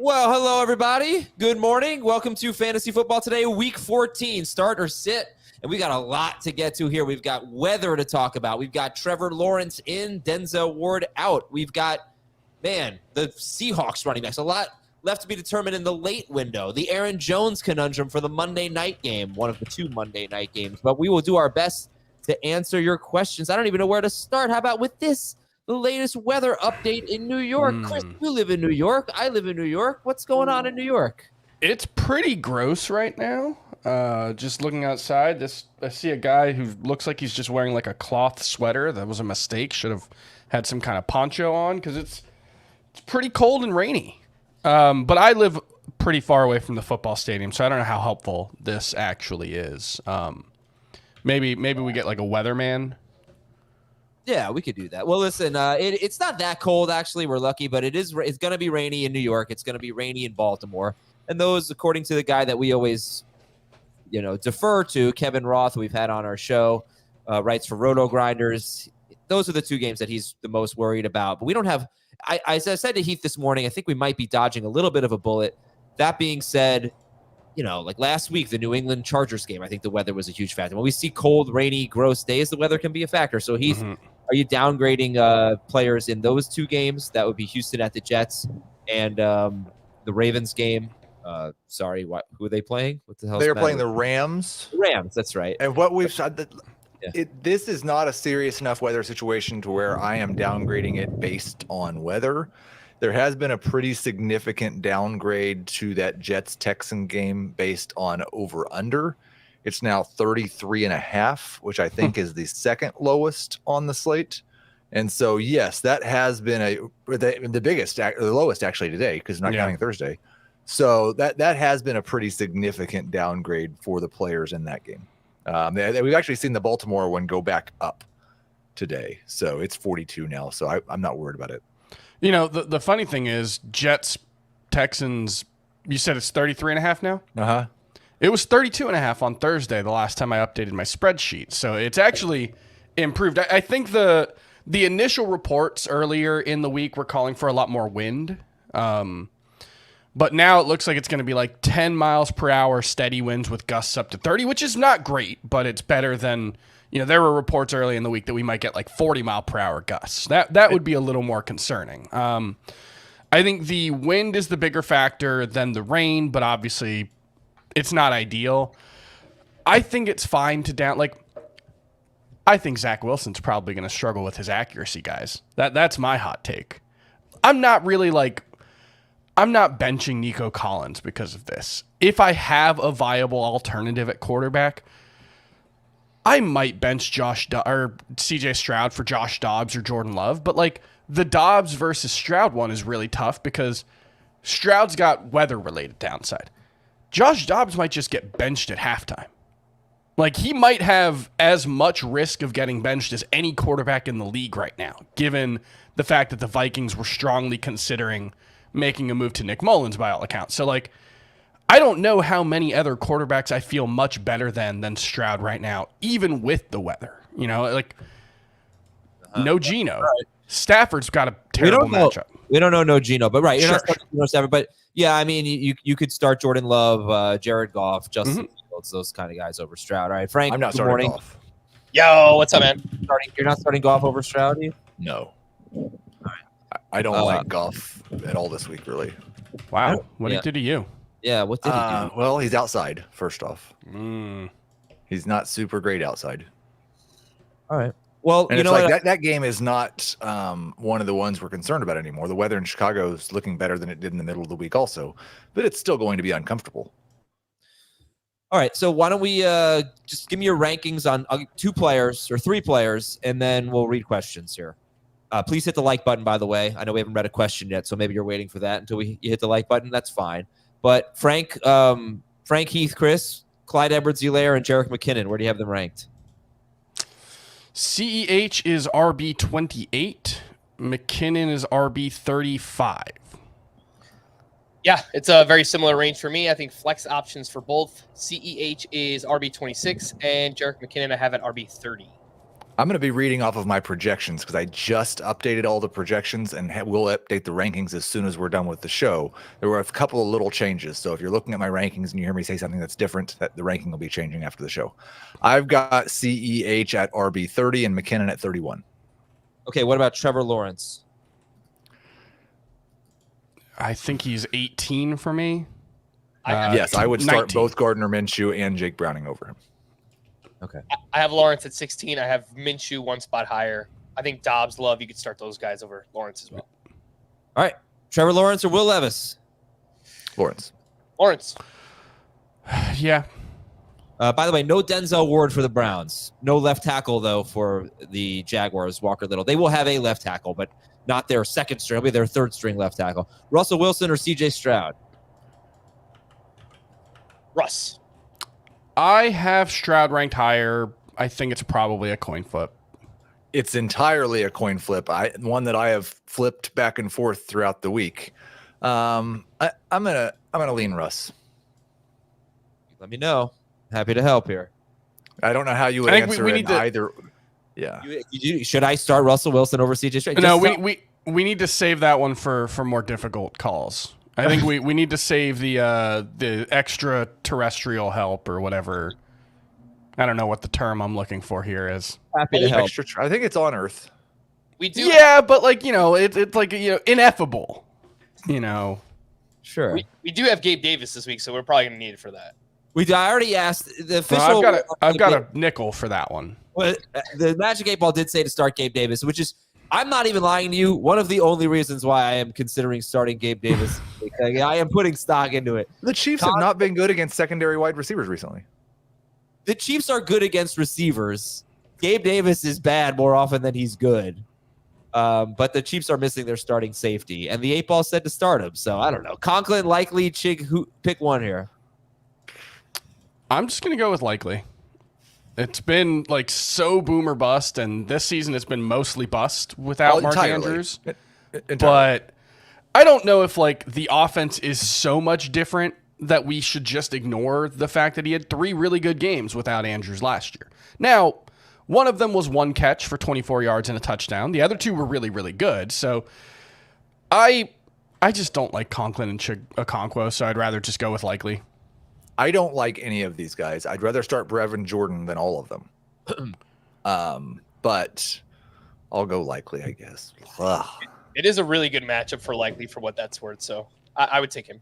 Well, hello, everybody. Good morning. Welcome to Fantasy Football Today, Week 14, start or sit. And we got a lot to get to here. We've got weather to talk about. We've got Trevor Lawrence in, Denzel Ward out. We've got, the Seahawks running backs. A lot left to be determined in the late window. The Aaron Jones conundrum for the Monday night game, one of the two Monday night games. But we will do our best to answer your questions. I don't even know where to start. How about with this? The latest weather update in New York. Chris, you live in New York. I live in New York. What's going on in New York? It's pretty gross right now. Just looking outside, I see a guy who looks like he's just wearing like a cloth sweater. That was a mistake. Should have had some kind of poncho on because it's pretty cold and rainy. But I live pretty far away from the football stadium, so I don't know how helpful this actually is. Maybe we get like a weatherman. Yeah, we could do that. Well, listen, it's not that cold, actually. We're lucky, but it's going to be rainy in New York. It's going to be rainy in Baltimore. And those, according to the guy that we always, defer to, Kevin Roth, we've had on our show, writes for Roto Grinders. Those are the two games that he's the most worried about. But we don't have, as I said to Heath this morning, I think we might be dodging a little bit of a bullet. That being said, like last week, the New England Chargers game, I think the weather was a huge factor. When we see cold, rainy, gross days, the weather can be a factor. So Heath, are you downgrading players in those two games? That would be Houston at the Jets and the Ravens game. Sorry, who are they playing? What the hell? They are playing the Rams. Rams, that's right. And what we've said, this is not a serious enough weather situation to where I am downgrading it based on weather. There has been a pretty significant downgrade to that Jets-Texan game based on over-under. It's now 33.5, which I think is the second lowest on the slate. And so, yes, that has been the lowest actually today, because not counting Thursday. So that has been a pretty significant downgrade for the players in that game. We've actually seen the Baltimore one go back up today. So it's 42 now. So I'm not worried about it. The funny thing is Jets, Texans, you said it's 33.5 now? Uh-huh. It was 32.5 on Thursday, the last time I updated my spreadsheet. So it's actually improved. I think the initial reports earlier in the week were calling for a lot more wind. But now it looks like it's going to be like 10 miles per hour steady winds with gusts up to 30, which is not great, but it's better than, there were reports early in the week that we might get like 40 mile per hour gusts. That would be a little more concerning. I think the wind is the bigger factor than the rain, but obviously it's not ideal. I think it's fine to I think Zach Wilson's probably going to struggle with his accuracy, guys. That's my hot take. I'm not benching Nico Collins because of this. If I have a viable alternative at quarterback, I might bench CJ Stroud for Josh Dobbs or Jordan Love. But the Dobbs versus Stroud one is really tough because Stroud's got weather-related downside. Josh Dobbs might just get benched at halftime. He might have as much risk of getting benched as any quarterback in the league right now, given the fact that the Vikings were strongly considering making a move to Nick Mullins by all accounts. So, I don't know how many other quarterbacks I feel much better than Stroud right now, even with the weather. No Geno. Right. Stafford's got a terrible matchup. We don't know no Geno, but right. You're sure. not starting no Stafford, but yeah, I mean, you could start Jordan Love, Jared Goff, Justin Fields, those kind of guys over Stroud. All right, Frank, I'm not starting Goff. Yo, what's up, man? You're not starting Goff over Stroud, you? No. All right. I don't like Goff at all this week, really. Wow. What did he do to you? Yeah, what did he do? Well, he's outside, first off. He's not super great outside. All right. Well, and that game is not one of the ones we're concerned about anymore. The weather in Chicago is looking better than it did in the middle of the week also, but it's still going to be uncomfortable. All right, so why don't we just give me your rankings on 2 players or 3 players, and then we'll read questions here. Please hit the like button, by the way. I know we haven't read a question yet, so maybe you're waiting for that until you hit the like button. That's fine. But Frank, Heath, Chris, Clyde Edwards-Helaire, and Jerick McKinnon, where do you have them ranked? CEH is RB 28. McKinnon is RB 35. Yeah, it's a very similar range for me. I think flex options for both. CEH is RB 26, and Jerick McKinnon I have at RB 30. I'm going to be reading off of my projections because I just updated all the projections and we'll update the rankings as soon as we're done with the show. There were a couple of little changes. So if you're looking at my rankings and you hear me say something that's different, that the ranking will be changing after the show. I've got CEH at RB 30 and McKinnon at 31. Okay, what about Trevor Lawrence? I think he's 18 for me. Yes, I would start 19. both Gardner Minshew and Jake Browning over him. Okay. I have Lawrence at 16. I have Minshew one spot higher. I think Dobbs, Love, you could start those guys over Lawrence as well. All right. Trevor Lawrence or Will Levis? Lawrence. Yeah. By the way, no Denzel Ward for the Browns. No left tackle, though, for the Jaguars, Walker Little. They will have a left tackle, but not their second string. It'll be their third string left tackle. Russell Wilson or C.J. Stroud? Russ. I have Stroud ranked higher. I think it's probably a coin flip. It's entirely a coin flip. One that I have flipped back and forth throughout the week. I'm gonna lean Russ. Let me know. Happy to help here. I don't know how you would answer it either. Yeah. Should I start Russell Wilson over C.J. Stroud? No, we need to save that one for more difficult calls. I think we need to save the extraterrestrial help or whatever. I don't know what the term I'm looking for here is. Happy to help. I think it's on Earth. We do. Yeah, but like it's like ineffable. Sure. We do have Gabe Davis this week, so we're probably gonna need it for that. I already asked the official. Well, I've got a nickel for that one. Well, the Magic 8 Ball did say to start Gabe Davis, which is, I'm not even lying to you, one of the only reasons why I am considering starting Gabe Davis. I am putting stock into it. The Chiefs have not been good against secondary wide receivers recently. The Chiefs are good against receivers. Gabe Davis is bad more often than he's good. But the Chiefs are missing their starting safety, and the 8 Ball said to start him. So I don't know. Conklin, Likely, Chig, pick one here. I'm just gonna go with Likely. It's been like so boom or bust, and this season it's been mostly bust without Mark Andrews. But I don't know if like the offense is so much different that we should just ignore the fact that he had 3 really good games without Andrews last year. Now, one of them was 1 catch for 24 yards and a touchdown. The other 2 were really, really good. So I just don't like Conklin and Okonkwo, so I'd rather just go with Likely. I don't like any of these guys. I'd rather start Brevin Jordan than all of them. But I'll go Likely, I guess. Ugh. It is a really good matchup for Likely for what that's worth, so I would take him.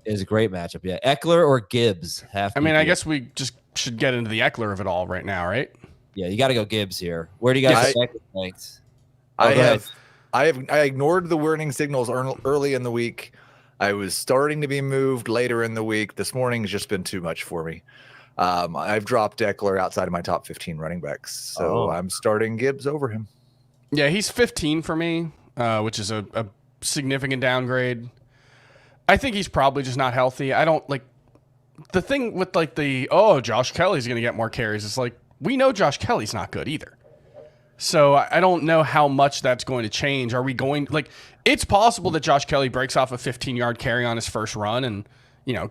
It is a great matchup, yeah. Eckler or Gibbs? I guess we just should get into the Eckler of it all right now, right? Yeah, you got to go Gibbs here. Where do you guys think? I ignored the warning signals early in the week. I was starting to be moved later in the week. This morning has just been too much for me. I've dropped Eckler outside of my top 15 running backs, so I'm starting Gibbs over him. Yeah, he's 15 for me, which is a significant downgrade. I think he's probably just not healthy. I don't like the thing with like Josh Kelly's going to get more carries. It's like we know Josh Kelly's not good either. So I don't know how much that's going to change. Are we going like it's possible that Josh Kelly breaks off a 15-yard carry on his first run and,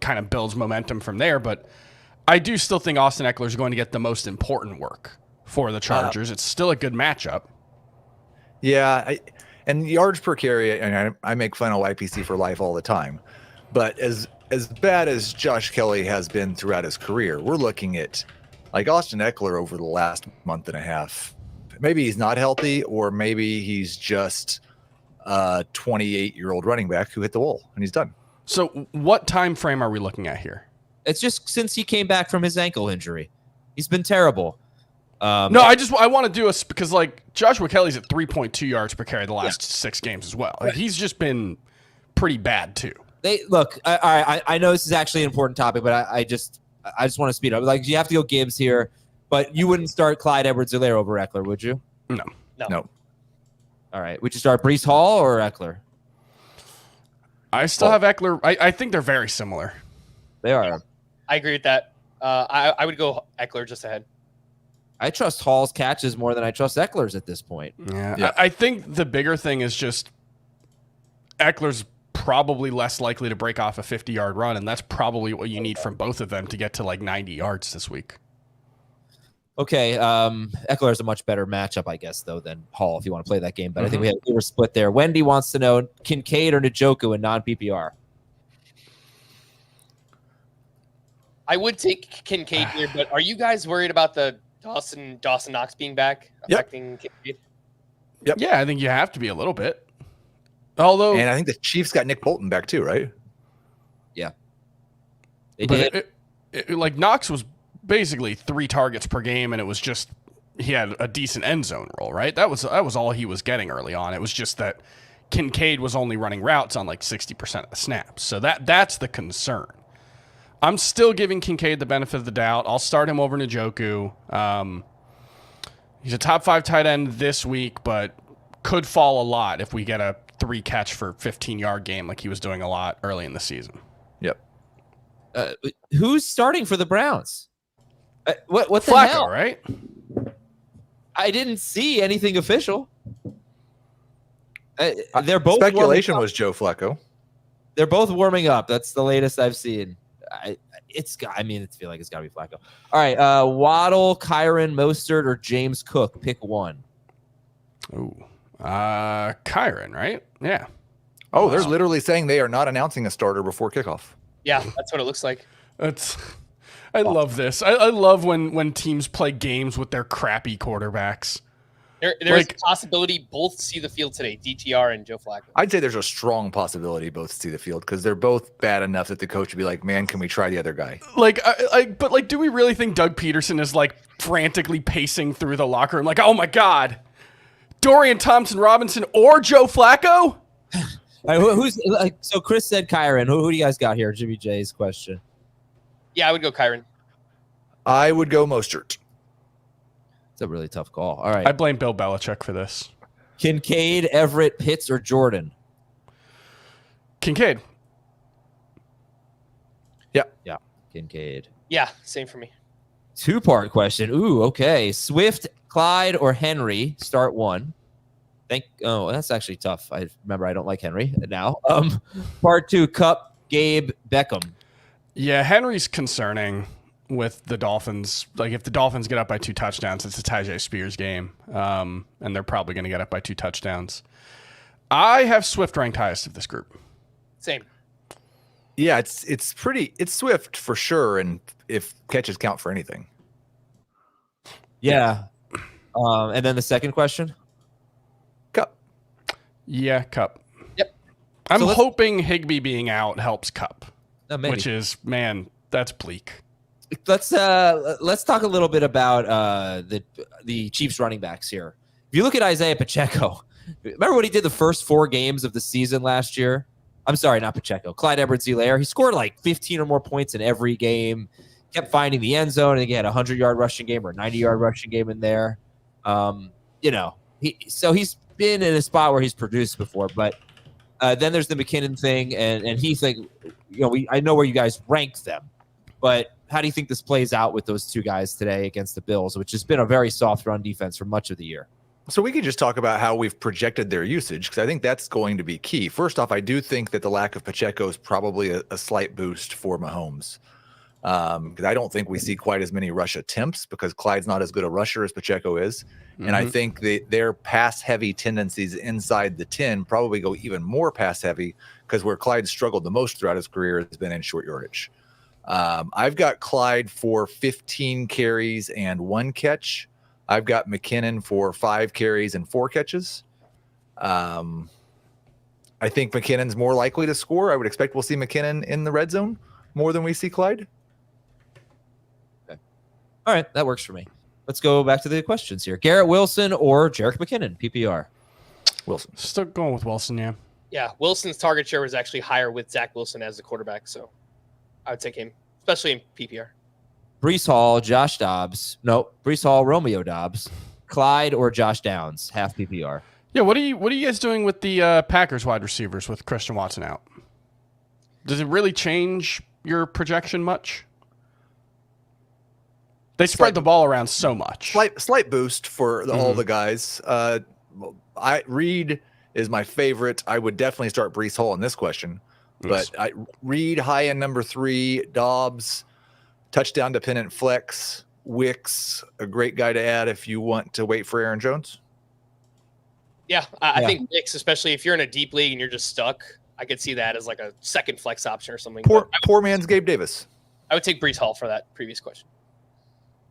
kind of builds momentum from there. But I do still think Austin Eckler is going to get the most important work for the Chargers. It's still a good matchup. Yeah. And yards per carry, and I make fun of YPC for life all the time. But as bad as Josh Kelly has been throughout his career, we're looking at like Austin Eckler over the last month and a half. Maybe he's not healthy, or maybe he's just a 28-year-old running back who hit the wall and he's done. So what time frame are we looking at here? It's just since he came back from his ankle injury. He's been terrible. I want to do because like Joshua Kelly's at 3.2 yards per carry the last 6 games as well. Like, he's just been pretty bad too. I know this is actually an important topic, but I just want to speed up. Like, you have to go Gibbs here. But you wouldn't start Clyde Edwards-Helaire over Eckler, would you? No. All right. Would you start Breece Hall or Eckler? I still have Eckler. I think they're very similar. They are. I agree with that. I would go Eckler just ahead. I trust Hall's catches more than I trust Eckler's at this point. Yeah. I think the bigger thing is just Eckler's probably less likely to break off a 50-yard run, and that's probably what you need from both of them to get to like 90 yards this week. Okay, Eckler is a much better matchup, I guess, though, than Hall if you want to play that game. But I think we were split there. Wendy wants to know Kincaid or Njoku in non-PPR. I would take Kincaid here, but are you guys worried about the Dawson Knox being back affecting Kincaid? Yep. Yeah, I think you have to be a little bit. Although, and I think the Chiefs got Nick Bolton back too, right? Yeah. They did. Like Knox was basically 3 targets per game, and it was just he had a decent end zone role, right? That was all he was getting early on. It was just that Kincaid was only running routes on like 60% of the snaps. So that's the concern. I'm still giving Kincaid the benefit of the doubt. I'll start him over Njoku. He's a top 5 tight end this week, but could fall a lot if we get a 3 catch for 15-yard game like he was doing a lot early in the season. Yep. Who's starting for the Browns? What the Flacco, hell? right? I didn't see anything official. They're both speculation was Joe Flacco. They're both warming up. That's the latest I've seen. I feel like it's got to be Flacco. All right, Waddle, Kyron, Mostert, or James Cook. Pick one. Ooh, Kyron, right? Yeah. Oh, they're literally saying they are not announcing a starter before kickoff. Yeah, that's what it looks like. I love this. I love when teams play games with their crappy quarterbacks. There's a possibility both see the field today, DTR and Joe Flacco. I'd say there's a strong possibility both see the field because they're both bad enough that the coach would be like, man, can we try the other guy? But do we really think Doug Peterson is like frantically pacing through the locker room like, oh my God, Dorian Thompson-Robinson or Joe Flacco? All right, so Chris said Kyron. Who do you guys got here? Jimmy J's question. Yeah, I would go Kyron. I would go Mostert. It's a really tough call. All right. I blame Bill Belichick for this. Kincaid, Everett, Pitts, or Jordan? Kincaid. Yeah. Kincaid. Yeah, same for me. 2-part question. Ooh, okay. Swift, Clyde, or Henry? Start one. That's actually tough. I remember I don't like Henry now. Part 2, Cup, Gabe, Beckham. Yeah, Henry's concerning with the Dolphins. Like, if the Dolphins get up by 2 touchdowns, it's a Tyjae Spears game, and they're probably going to get up by 2 touchdowns. I have Swift ranked highest of this group. Same. Yeah, it's Swift for sure, and if catches count for anything. Yeah. And then the second question? Cup. Yeah, Cup. Yep. I'm hoping Higbee being out helps Cup, Maybe. which is, man, that's bleak. Let's talk a little bit about the Chiefs running backs here. If you look at Isaiah Pacheco, remember what he did the first 4 games of the season last year? I'm sorry, not Pacheco. Clyde Edwards-Helaire. He scored like 15 or more points in every game. Kept finding the end zone, and he had a 100-yard rushing game or a 90-yard rushing game in there. He's been in a spot where he's produced before, but then there's the McKinnon thing, and he's like, I know where you guys rank them, but how do you think this plays out with those 2 guys today against the Bills, which has been a very soft run defense for much of the year? So we could just talk about how we've projected their usage, because I think that's going to be key. First off, I do think that the lack of Pacheco is probably a slight boost for Mahomes, because I don't think we see quite as many rush attempts because Clyde's not as good a rusher as Pacheco is. And I think their pass-heavy tendencies inside the 10 probably go even more pass-heavy because where Clyde struggled the most throughout his career has been in short yardage. I've got Clyde for 15 carries and 1 catch. I've got McKinnon for 5 carries and 4 catches. I think McKinnon's more likely to score. I would expect we'll see McKinnon in the red zone more than we see Clyde. Okay. All right, that works for me. Let's go back to the questions here. Garrett Wilson or Jerick McKinnon, PPR? Wilson. Still going with Wilson, yeah. Yeah, Wilson's target share was actually higher with Zach Wilson as the quarterback, so I would take him, especially in PPR. Breece Hall, Josh Dobbs. No, Breece Hall, Romeo Dobbs. Clyde or Josh Downs, half PPR. Yeah, what are you guys doing with the Packers wide receivers with Christian Watson out? Does it really change your projection much? They spread the ball around so much. Slight boost for all the guys. Reed is my favorite. I would definitely start Breece Hall in this question. Yes. But Reed high end number 3, Dobbs touchdown dependent flex Wicks, a great guy to add if you want to wait for Aaron Jones. Yeah, I think Wicks, especially if you're in a deep league and you're just stuck, I could see that as like a second flex option or something. Poor man's Gabe Davis. I would take Breece Hall for that previous question.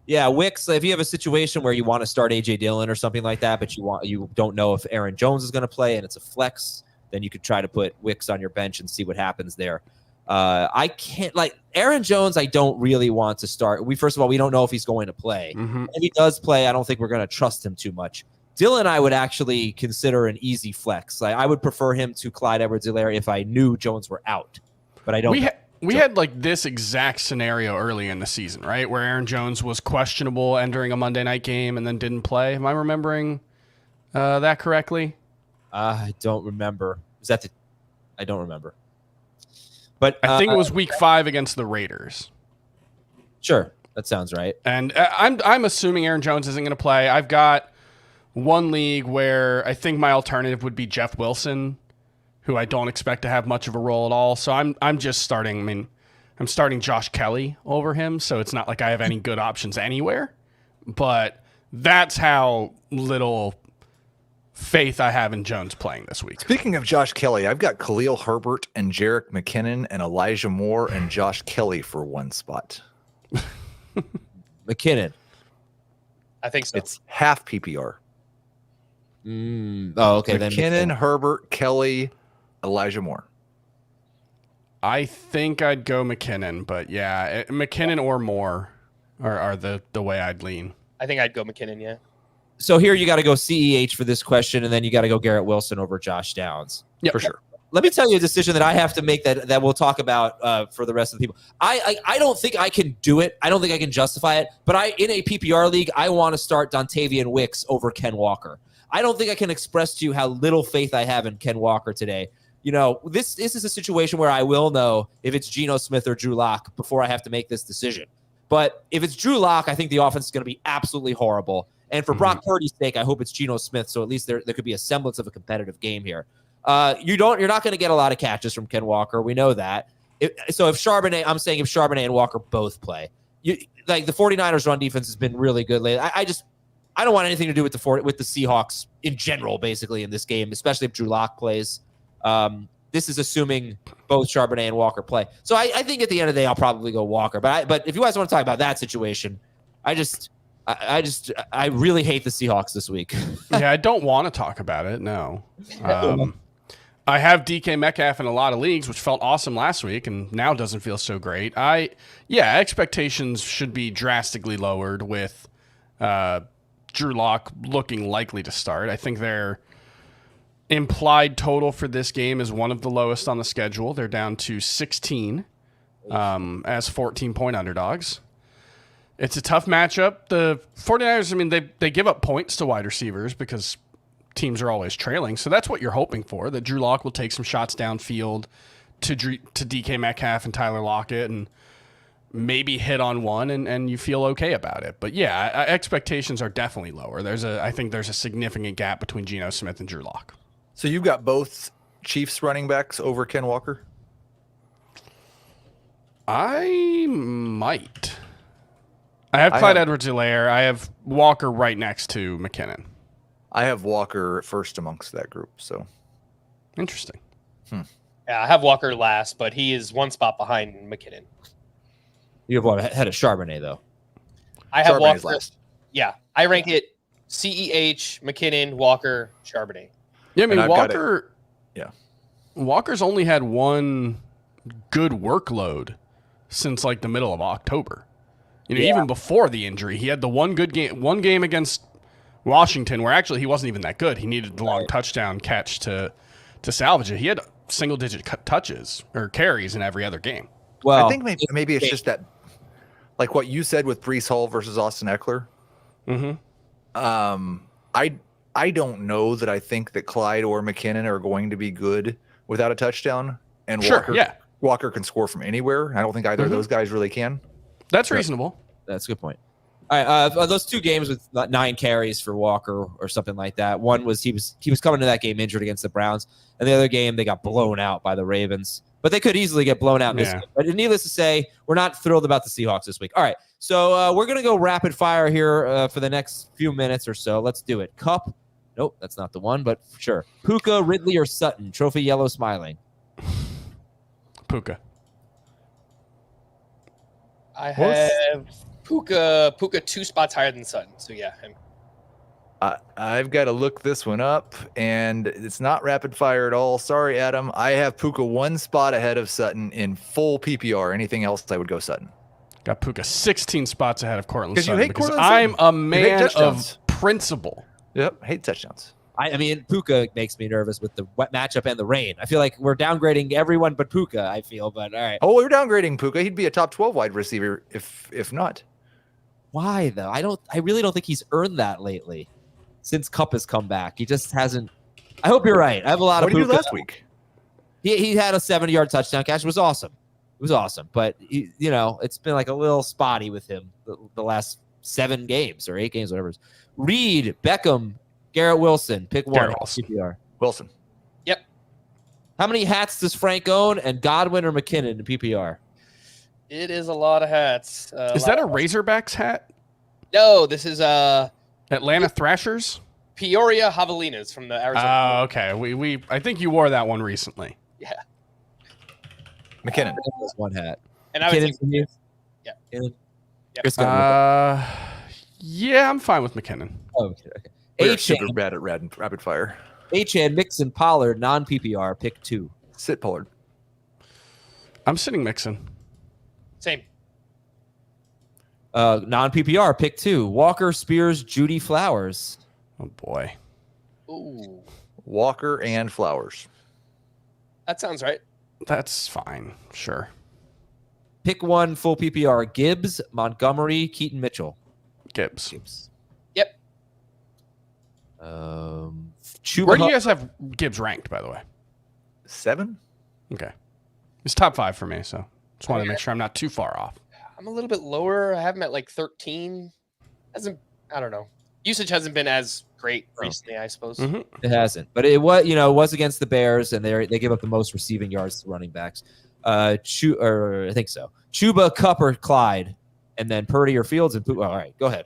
Yeah, Wicks, if you have a situation where you want to start A.J. Dillon or something like that, but you don't know if Aaron Jones is going to play and it's a flex, then you could try to put Wicks on your bench and see what happens there. I can't, like, Aaron Jones, I don't really want to start. First of all, we don't know if he's going to play. Mm-hmm. If he does play, I don't think we're going to trust him too much. Dillon, I would actually consider an easy flex. I would prefer him to Clyde Edwards-Helaire if I knew Jones were out, but I don't. We had like this exact scenario early in the season, right? Where Aaron Jones was questionable entering a Monday night game and then didn't play. Am I remembering that correctly? I don't remember. I don't remember. But I think it was week 5 against the Raiders. Sure, that sounds right. And I'm assuming Aaron Jones isn't going to play. I've got one league where I think my alternative would be Jeff Wilson, who I don't expect to have much of a role at all. So I'm just starting. I mean, I'm starting Josh Kelly over him, so it's not like I have any good options anywhere. But that's how little faith I have in Jones playing this week. Speaking of Josh Kelly, I've got Khalil Herbert and Jerick McKinnon and Elijah Moore and Josh Kelly for one spot. McKinnon. I think so. It's half PPR. Oh, okay. McKinnon, Herbert, Kelly, Elijah Moore. I think I'd go McKinnon, but yeah, McKinnon or Moore are the way I'd lean. I think I'd go McKinnon, yeah. So here you got to go CEH for this question, and then you got to go Garrett Wilson over Josh Downs. Yeah, for sure. Let me tell you a decision that I have to make that we'll talk about for the rest of the people. I don't think I can do it. I don't think I can justify it. But in a PPR league, I want to start Dontavian Wicks over Ken Walker. I don't think I can express to you how little faith I have in Ken Walker today. You know, this is a situation where I will know if it's Geno Smith or Drew Lock before I have to make this decision. But if it's Drew Lock, I think the offense is going to be absolutely horrible. And for Brock Purdy's sake, I hope it's Geno Smith, so at least there could be a semblance of a competitive game here. You're not going to get a lot of catches from Ken Walker. We know that. So if Charbonnet and Walker both play, the 49ers run defense has been really good lately. I don't want anything to do with the Seahawks in general, basically, in this game, especially if Drew Lock plays. This is assuming both Charbonnet and Walker play. So I think at the end of the day, I'll probably go Walker. But if you guys want to talk about that situation, I really hate the Seahawks this week. Yeah, I don't want to talk about it. No. I have DK Metcalf in a lot of leagues, which felt awesome last week and now doesn't feel so great. Expectations should be drastically lowered with Drew Lock looking likely to start. I think their implied total for this game is one of the lowest on the schedule. They're down to 16 as 14-point underdogs. It's a tough matchup. The 49ers, I mean, they give up points to wide receivers because teams are always trailing. So that's what you're hoping for, that Drew Lock will take some shots downfield to DK Metcalf and Tyler Lockett and maybe hit on one and you feel okay about it. But yeah, expectations are definitely lower. I think there's a significant gap between Geno Smith and Drew Lock. So you've got both Chiefs running backs over Ken Walker? I might. I have Clyde Edwards-Helaire. I have Walker right next to McKinnon. I have Walker first amongst that group. So interesting. Yeah, I have Walker last, but he is one spot behind McKinnon. You have what ahead of Charbonnet though? I have Charbonnet's Walker. last. Yeah, I rank it CEH, McKinnon, Walker, Charbonnet. Yeah, I mean And Walker. Yeah, Walker's only had one good workload since like the middle of October. Even before the injury, he had the one game against Washington where actually he wasn't even that good. He needed the long touchdown catch to salvage it. He had single-digit touches or carries in every other game. Well, I think maybe it's just that, like what you said with Breece Hall versus Austin Eckler. I don't know that I think that Clyde or McKinnon are going to be good without a touchdown. And Walker can score from anywhere. I don't think either of those guys really can. That's reasonable. That's a good point. All right, those two games with 9 carries for Walker or something like that. One was he was coming to that game injured against the Browns, and the other game they got blown out by the Ravens. But they could easily get blown out in this game. But needless to say, we're not thrilled about the Seahawks this week. All right, So we're going to go rapid fire here for the next few minutes or so. Let's do it. Cup. Nope, that's not the one, but sure. Puka, Ridley, or Sutton? Trophy yellow smiling. Puka. I have Puka 2 spots higher than Sutton. So yeah, him. I've got to look this one up, and it's not rapid fire at all. Sorry, Adam. I have Puka 1 spot ahead of Sutton in full PPR. Anything else, I would go Sutton. Got Puka 16 spots ahead of Cortland Sutton. You hate because Cortland I'm Sutton. a man of principle. Yep, hate touchdowns. I mean, Puka makes me nervous with the wet matchup and the rain. I feel like we're downgrading everyone but Puka, I feel, but all right. Oh, we're downgrading Puka. He'd be a top 12 wide receiver if not. Why, though? I really don't think he's earned that lately. Since Cup has come back, he just hasn't. I hope you're right. I have a lot of. What did he Puka. do last week? He had a 70-yard touchdown catch. It was awesome. It was awesome, but it's been like a little spotty with him the last 7 games or 8 games, whatever. Reed, Beckham, Garrett Wilson. Pick one. Garrett Wilson. CPR. Wilson. Yep. How many hats does Frank own? And Godwin or McKinnon in PPR? It is a lot of hats. Is that a Razorbacks hat? No, this is Atlanta Thrashers? Peoria Javelinas from the Arizona. Oh, okay. I think you wore that one recently. Yeah. McKinnon. One hat. And I would McKinnon think, from you? Yeah. McKinnon? Yep. Chris got Yeah, I'm fine with McKinnon. oh, okay. We're super bad at rapid fire. Achan, Mixon, Pollard, non-PPR, pick 2. Sit Pollard. I'm sitting Mixon. Same. Non-PPR, pick 2. Walker, Spears, Judy, Flowers. Oh, boy. Ooh. Walker and Flowers. That sounds right. That's fine. Sure. Pick 1, full PPR. Gibbs, Montgomery, Keaton Mitchell. Gibbs. Yep. Chuba Where do you guys have Gibbs ranked, by the way? 7? Okay. It's top 5 for me, so just wanted to make sure I'm not too far off. I'm a little bit lower. I have him at like 13. I don't know. Usage hasn't been as great recently, I suppose. Mm-hmm. It hasn't, but it was against the Bears, and they give up the most receiving yards to running backs. I think so. Chuba, Cup, or Clyde, and then Purdy or Fields and Puka. All right, go ahead.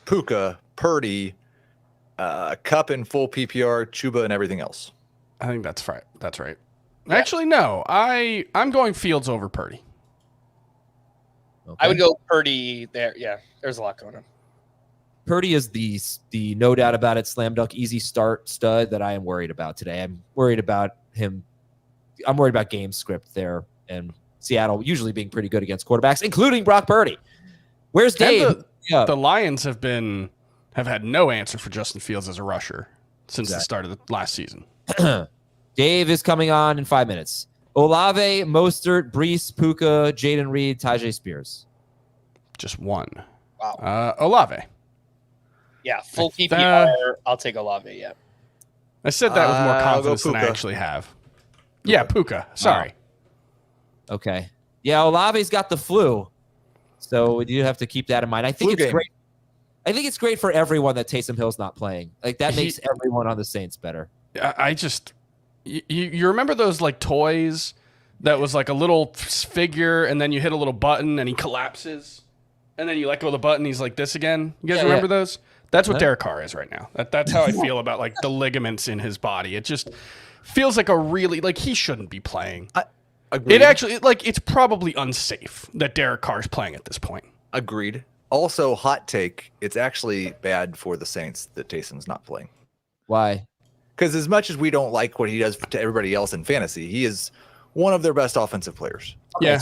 Puka, Purdy, Cup in full PPR, Chuba, and everything else. I think that's right. That's right. Yeah. Actually, no. I'm going Fields over Purdy. Okay. I would go Purdy there. Yeah, there's a lot going on. Purdy is the no doubt about it, slam dunk, easy start stud that I am worried about today. I'm worried about him. I'm worried about game script there, and Seattle usually being pretty good against quarterbacks, including Brock Purdy. Where's Dave? The Lions have had no answer for Justin Fields as a rusher since the start of the last season. Dave is coming on in 5 minutes. Olave, Mostert, Breece, Puka, Jaden Reed, Tajay Spears. Just one. Wow. Olave. Yeah, full PPR. I'll take Olave. Yeah. I said that with more I'll go confidence than I Puka. actually have. Yeah, Puka. Sorry. Okay. Yeah, Olave's got the flu, so you have to keep that in mind. I think it's great. I think it's great for everyone that Taysom Hill's not playing. Like that makes everyone on the Saints better. I just you remember those like toys that was like a little figure and then you hit a little button and he collapses and then you let go of the button, he's like this again. You guys remember those? That's what Derek Carr is right now. That's how I feel about like the ligaments in his body. It just feels like he shouldn't be playing. Agreed. It's probably unsafe that Derek Carr's playing at this point. Agreed. Also, hot take, it's actually bad for the Saints that Taysom's not playing. Why? Because as much as we don't like what he does to everybody else in fantasy, he is one of their best offensive players. Okay,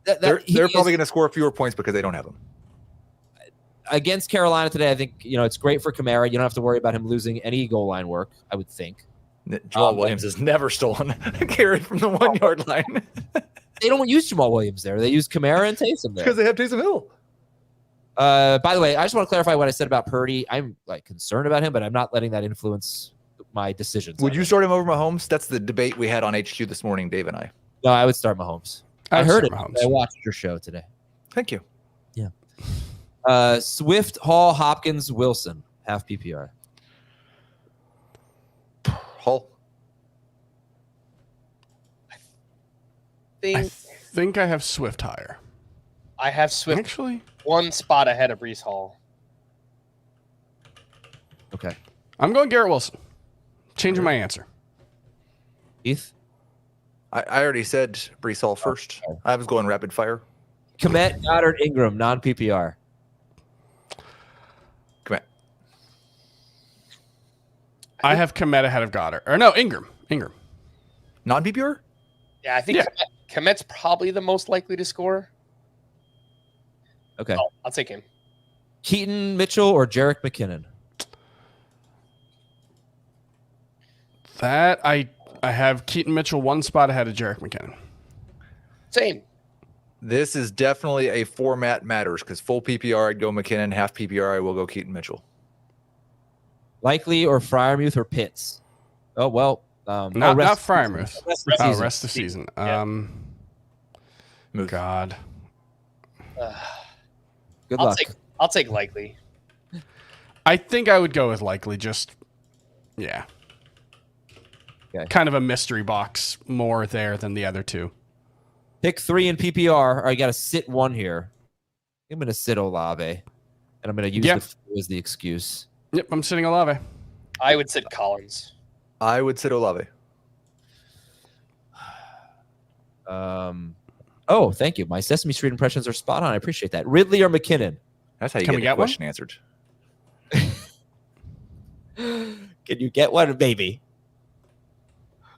They're probably going to score fewer points because they don't have him. Against Carolina today, I think it's great for Kamara. You don't have to worry about him losing any goal line work, I would think. Jamal Williams has never stolen a carry from the 1 yard line. They don't use Jamal Williams there. They use Kamara and Taysom there. Because they have Taysom Hill. By the way, I just want to clarify what I said about Purdy. I'm concerned about him, but I'm not letting that influence my decisions. Would you start him over Mahomes? That's the debate we had on HQ this morning, Dave and I. No, I would start Mahomes. I heard it. I watched your show today. Thank you. Yeah. Swift, Hall, Hopkins, Wilson, half PPR. Hall. I think I have Swift higher. I have Swift Actually, one spot ahead of Breece Hall. Okay. I'm going Garrett Wilson. Changing my answer. Heath? I already said Breece Hall first. Okay. I was going rapid fire. Komet, Goddard, Ingram, non-PPR. Come on. I have Komet ahead of Goddard. Or no, Ingram. Non-PPR? Yeah, I think Komet's probably the most likely to score. Okay. I'll take him. Keaton Mitchell or Jerick McKinnon? That I have Keaton Mitchell one spot ahead of Jerick McKinnon. Same. This is definitely a format matters because full PPR, I'd go McKinnon. Half PPR, I will go Keaton Mitchell. Likely or Fryermuth or Pitts? Oh, well. Not Fryermuth. Rest of the season. Rest of the season. Move. God. Good luck. I'll take likely. I think I would go with likely. Just, yeah. Okay. Kind of a mystery box more there than the other two. Pick 3 in PPR. I got to sit one here. I'm going to sit Olave, and I'm going to use the flu as the excuse. Yep, I'm sitting Olave. I would sit Collins. I would sit Olave. Oh, thank you. My Sesame Street impressions are spot on. I appreciate that. Ridley or McKinnon? That's how you Can get we the get one? question answered. Can you get one? Maybe.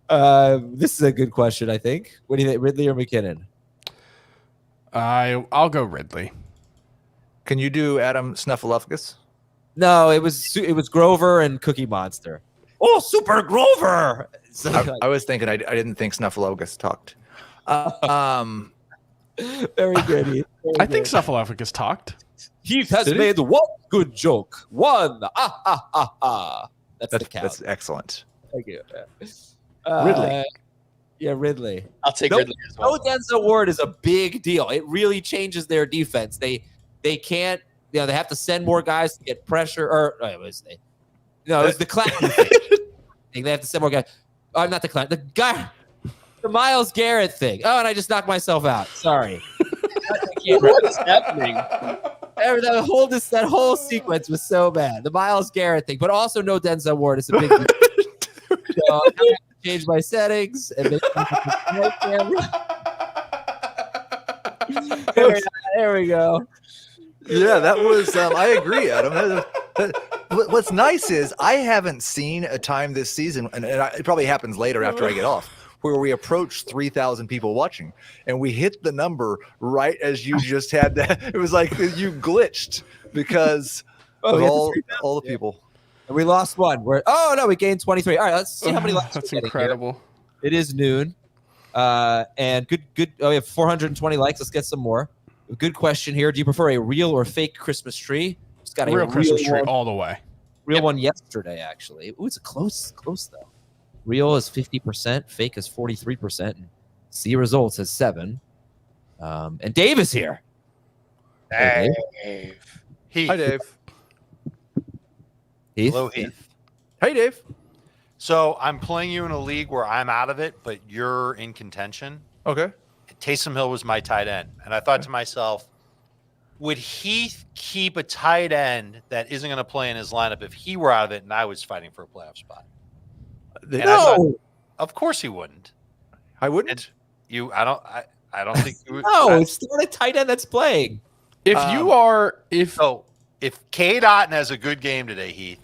This is a good question, I think. What do you think, Ridley or McKinnon? I'll go Ridley. Can you do Adam Snuffleupagus? No, it was Grover and Cookie Monster. Oh, Super Grover! So, I was thinking I didn't think Snuffleupagus talked. very good. Heath. Very I think good. Snuffleupagus talked. Heath has made one good joke. One. That's the count. That's excellent. Thank you. Ridley. Yeah, Ridley. I'll take No- Ridley as well. No Denzel Ward is a big deal. It really changes their defense. They can't, they have to send more guys to get pressure. Or it was the clown thing. They have to send more guys. Oh, not the clown. The guy, the Myles Garrett thing. Oh, and I just knocked myself out. Sorry. What is happening? That whole sequence was so bad. The Myles Garrett thing, but also no Denzel Ward is a big deal. So I'm gonna have to change my settings and make there we go. Yeah, that was. I agree, Adam. What's nice is I haven't seen a time this season, and it probably happens later after I get off, where we approach 3,000 people watching, and we hit the number right as you just had that. It was like you glitched because of all the people. And we lost one. We gained 23. All right, let's see how many likes. That's we're getting incredible. here. It is noon. And good. Oh, we have 420 likes. Let's get some more. Good question here. Do you prefer a real or fake Christmas tree? Just got a Real Christmas tree one, all the way. real one yesterday, actually. Ooh, it's close though. Real is 50%, fake is 43%, and see results is 7. And Dave is here. Hey, Dave. Heath. Hi, Dave. Heath? Hello, Heath. Hey, Dave. So I'm playing you in a league where I'm out of it, but you're in contention. Okay. Taysom Hill was my tight end. And I thought to myself, would Heath keep a tight end that isn't going to play in his lineup if he were out of it and I was fighting for a playoff spot? And I thought, of course he wouldn't. I wouldn't. I don't think you would. No, it's not a tight end that's playing. If If K. Dotton has a good game today, Heath,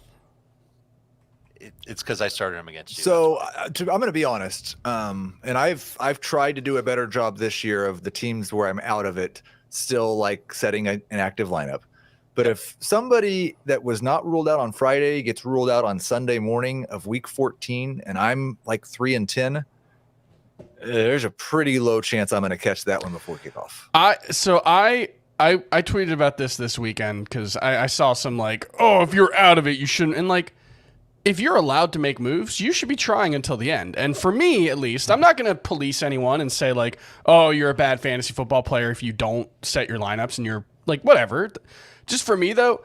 it's because I started him against you. So I'm going to be honest, and I've tried to do a better job this year of the teams where I'm out of it, still like setting an active lineup. But if somebody that was not ruled out on Friday gets ruled out on Sunday morning of week 14, and I'm like 3-10, there's a pretty low chance I'm going to catch that one before kickoff. I tweeted about this weekend because I saw some like, oh, if you're out of it, you shouldn't. And like, if you're allowed to make moves, you should be trying until the end. And for me, at least, I'm not going to police anyone and say like, oh, you're a bad fantasy football player if you don't set your lineups and you're like, whatever. Just for me, though,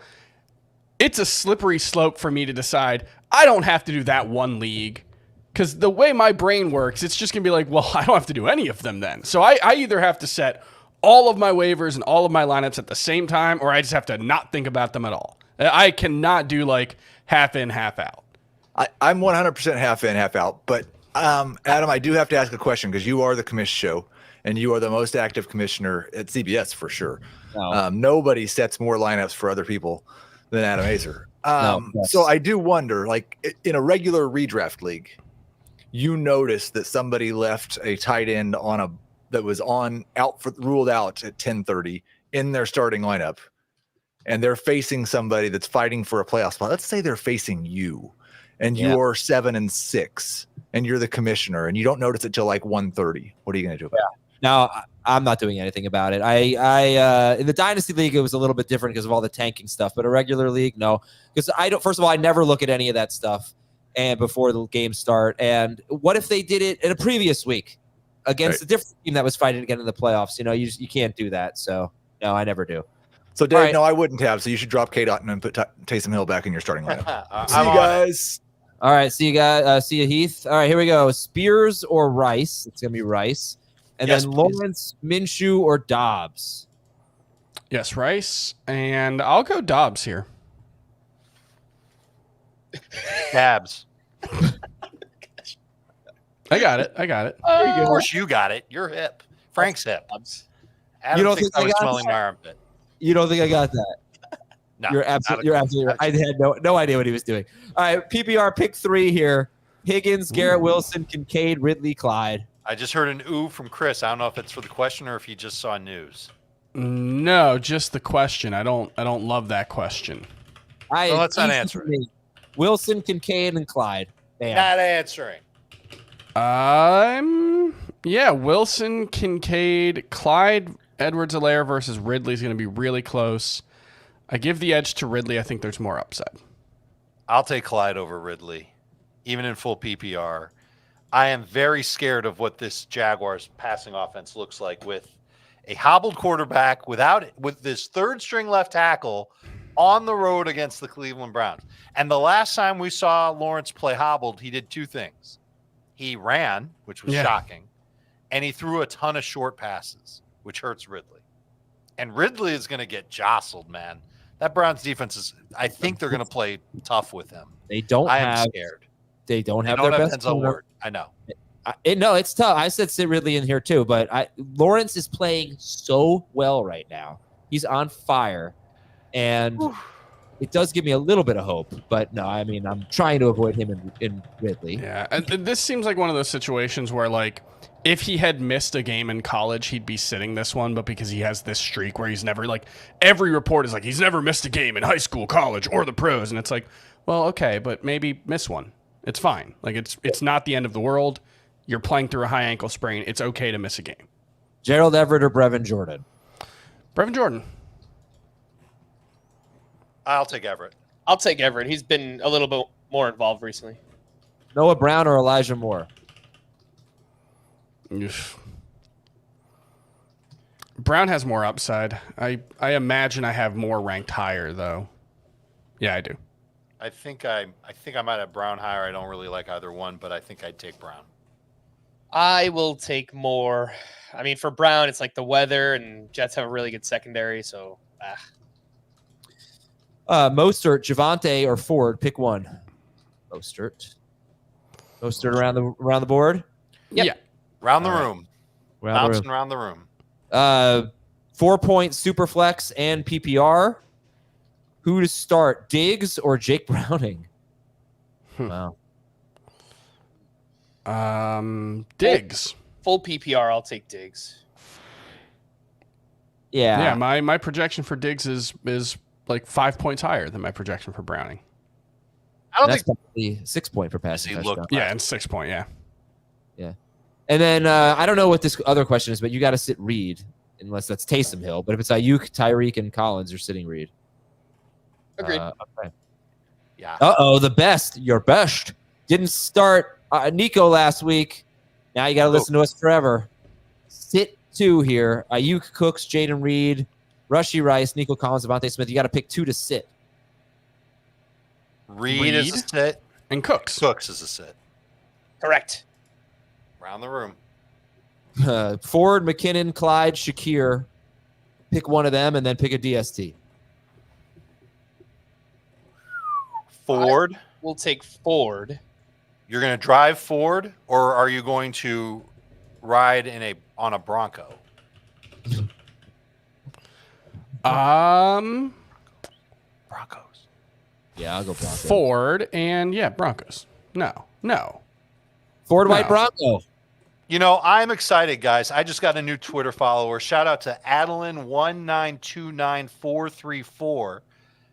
it's a slippery slope for me to decide I don't have to do that one league. Because the way my brain works, it's just going to be like, well, I don't have to do any of them then. So I either have to set all of my waivers and all of my lineups at the same time, or I just have to not think about them at all. I cannot do like half in, half out. I'm 100% half in, half out. But Adam, I do have to ask a question because you are the commish show and you are the most active commissioner at CBS for sure. No. Nobody sets more lineups for other people than Adam Azer. Yes. So I do wonder, like in a regular redraft league, you notice that somebody left a tight end that was ruled out at 10:30 in their starting lineup, and they're facing somebody that's fighting for a playoff spot. Let's say they're facing you, and you're 7-6, and you're the commissioner, and you don't notice it till like 1:30. What are you going to do about it? No, I'm not doing anything about it. I in the Dynasty League, it was a little bit different because of all the tanking stuff, but a regular league, no. Because first of all, I never look at any of that stuff and before the games start. And what if they did it in a previous week against a different team that was fighting to get in the playoffs? You can't do that. So no, I never do. So Dave, right. No, I wouldn't have. So you should drop K. Dotton and put Taysom Hill back in your starting lineup. See I'm you on it. guys. All right, see you guys. See you, Heath. All right, here we go. Spears or Rice? It's gonna be Rice. And Yes, then please. Lawrence, Minshew, or Dobbs? Yes, Rice, and I'll go Dobbs here. Dabs. I got it. Of course you got it. You're hip. Frank's hip. Adam You don't thinks think I I was got smelling that? my armpit. You don't think I got that? No, You're absolutely right. I had no idea what he was doing. All right, PPR pick 3 here. Higgins, Garrett Wilson, Kincaid, Ridley, Clyde. I just heard an ooh from Chris. I don't know if it's for the question or if he just saw news. No, just the question. I don't love that question. Well, let's not answer it. Wilson, Kincaid, and Clyde. Bam. Not answering. Wilson, Kincaid, Clyde, Edwards-Helaire versus Ridley is going to be really close. I give the edge to Ridley. I think there's more upside. I'll take Clyde over Ridley, even in full PPR. I am very scared of what this Jaguars passing offense looks like with a hobbled quarterback with this third string left tackle on the road against the Cleveland Browns. And the last time we saw Lawrence play hobbled, he did 2 things. He ran, which was shocking, and he threw a ton of short passes, which hurts Ridley. And Ridley is going to get jostled, man. That Browns defense I think they're going to play tough with him. They don't I have. am scared. They don't have They don't their have best. Denzel Ward. I know. No, it's tough. I said sit Ridley in here too, but Lawrence is playing so well right now. He's on fire, and it does give me a little bit of hope. But no, I mean, I'm trying to avoid him in Ridley. Yeah, and this seems like one of those situations where, like, if he had missed a game in college, he'd be sitting this one, but because he has this streak where he's never, like, every report is like, he's never missed a game in high school, college, or the pros, and it's like, well, okay, but maybe miss one. It's fine. Like, it's not the end of the world. You're playing through a high ankle sprain. It's okay to miss a game. Gerald Everett or Brevin Jordan? Brevin Jordan. I'll take Everett. I'll take Everett. He's been a little bit more involved recently. Noah Brown or Elijah Moore? Oof. Brown has more upside. I imagine I have more ranked higher, though. Yeah, I do. I think I might have Brown higher. I don't really like either one, but I think I'd take Brown. I will take more. I mean, for Brown, it's like the weather, and Jets have a really good secondary, so Mostert, Javonte, or Ford? Pick one. Mostert around the board. Yep. Yeah. Round the room. Bouncing around the room. 4-point Superflex and PPR. Who to start, Diggs or Jake Browning? Wow. Diggs. Full PPR, I'll take Diggs. Yeah. Yeah, my projection for Diggs is like 5 points higher than my projection for Browning. I don't That's think probably 6 point for passing he touchdown. looked Yeah, and 6 point, yeah. And then I don't know what this other question is, but you got to sit Reed, unless that's Taysom Hill. But if it's Ayuk, Tyreek, and Collins, you're sitting Reed. Agreed. Okay. Yeah. The best. Your best. Didn't start Nico last week. Now you got to listen to us forever. Sit 2 here. Ayuk, Cooks, Jaden Reed, Rushy Rice, Nico Collins, Devontae Smith. You got to pick 2 to sit. Reed is a sit. And Cooks. Cooks is a sit. Correct. Round the room. Ford, McKinnon, Clyde, Shakir, Pick one of them and then pick a DST. Ford. We'll take Ford. You're going to drive Ford, or are you going to ride on a Bronco? Broncos. Yeah, I'll go Bronco. Ford and Broncos. No. Ford White No. Bronco. You know, I'm excited, guys. I just got a new Twitter follower. Shout out to Adeline1929434.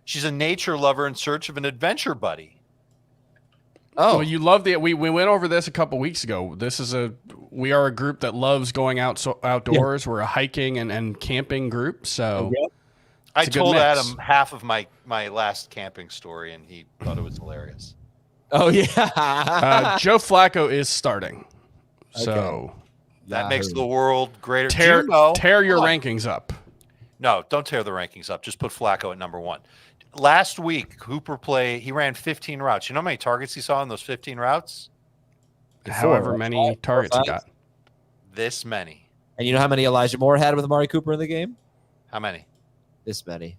She's a nature lover in search of an adventure buddy. Oh, Well, you love we went over this a couple weeks ago. We are a group that loves going outdoors. We're a hiking and camping group. So I It's a good told mix. Adam half of my last camping story, and he thought it was hilarious. oh yeah. Joe Flacco is starting. So That Yeah, makes I heard the world greater. Do tear you know- tear your Hold on. rankings up. No, don't tear the rankings up. Just put Flacco at number 1. Last week, Hooper he ran 15 routes. You know how many targets he saw in those 15 routes? However many targets he got. This many. And you know how many Elijah Moore had with Amari Cooper in the game? How many? This many.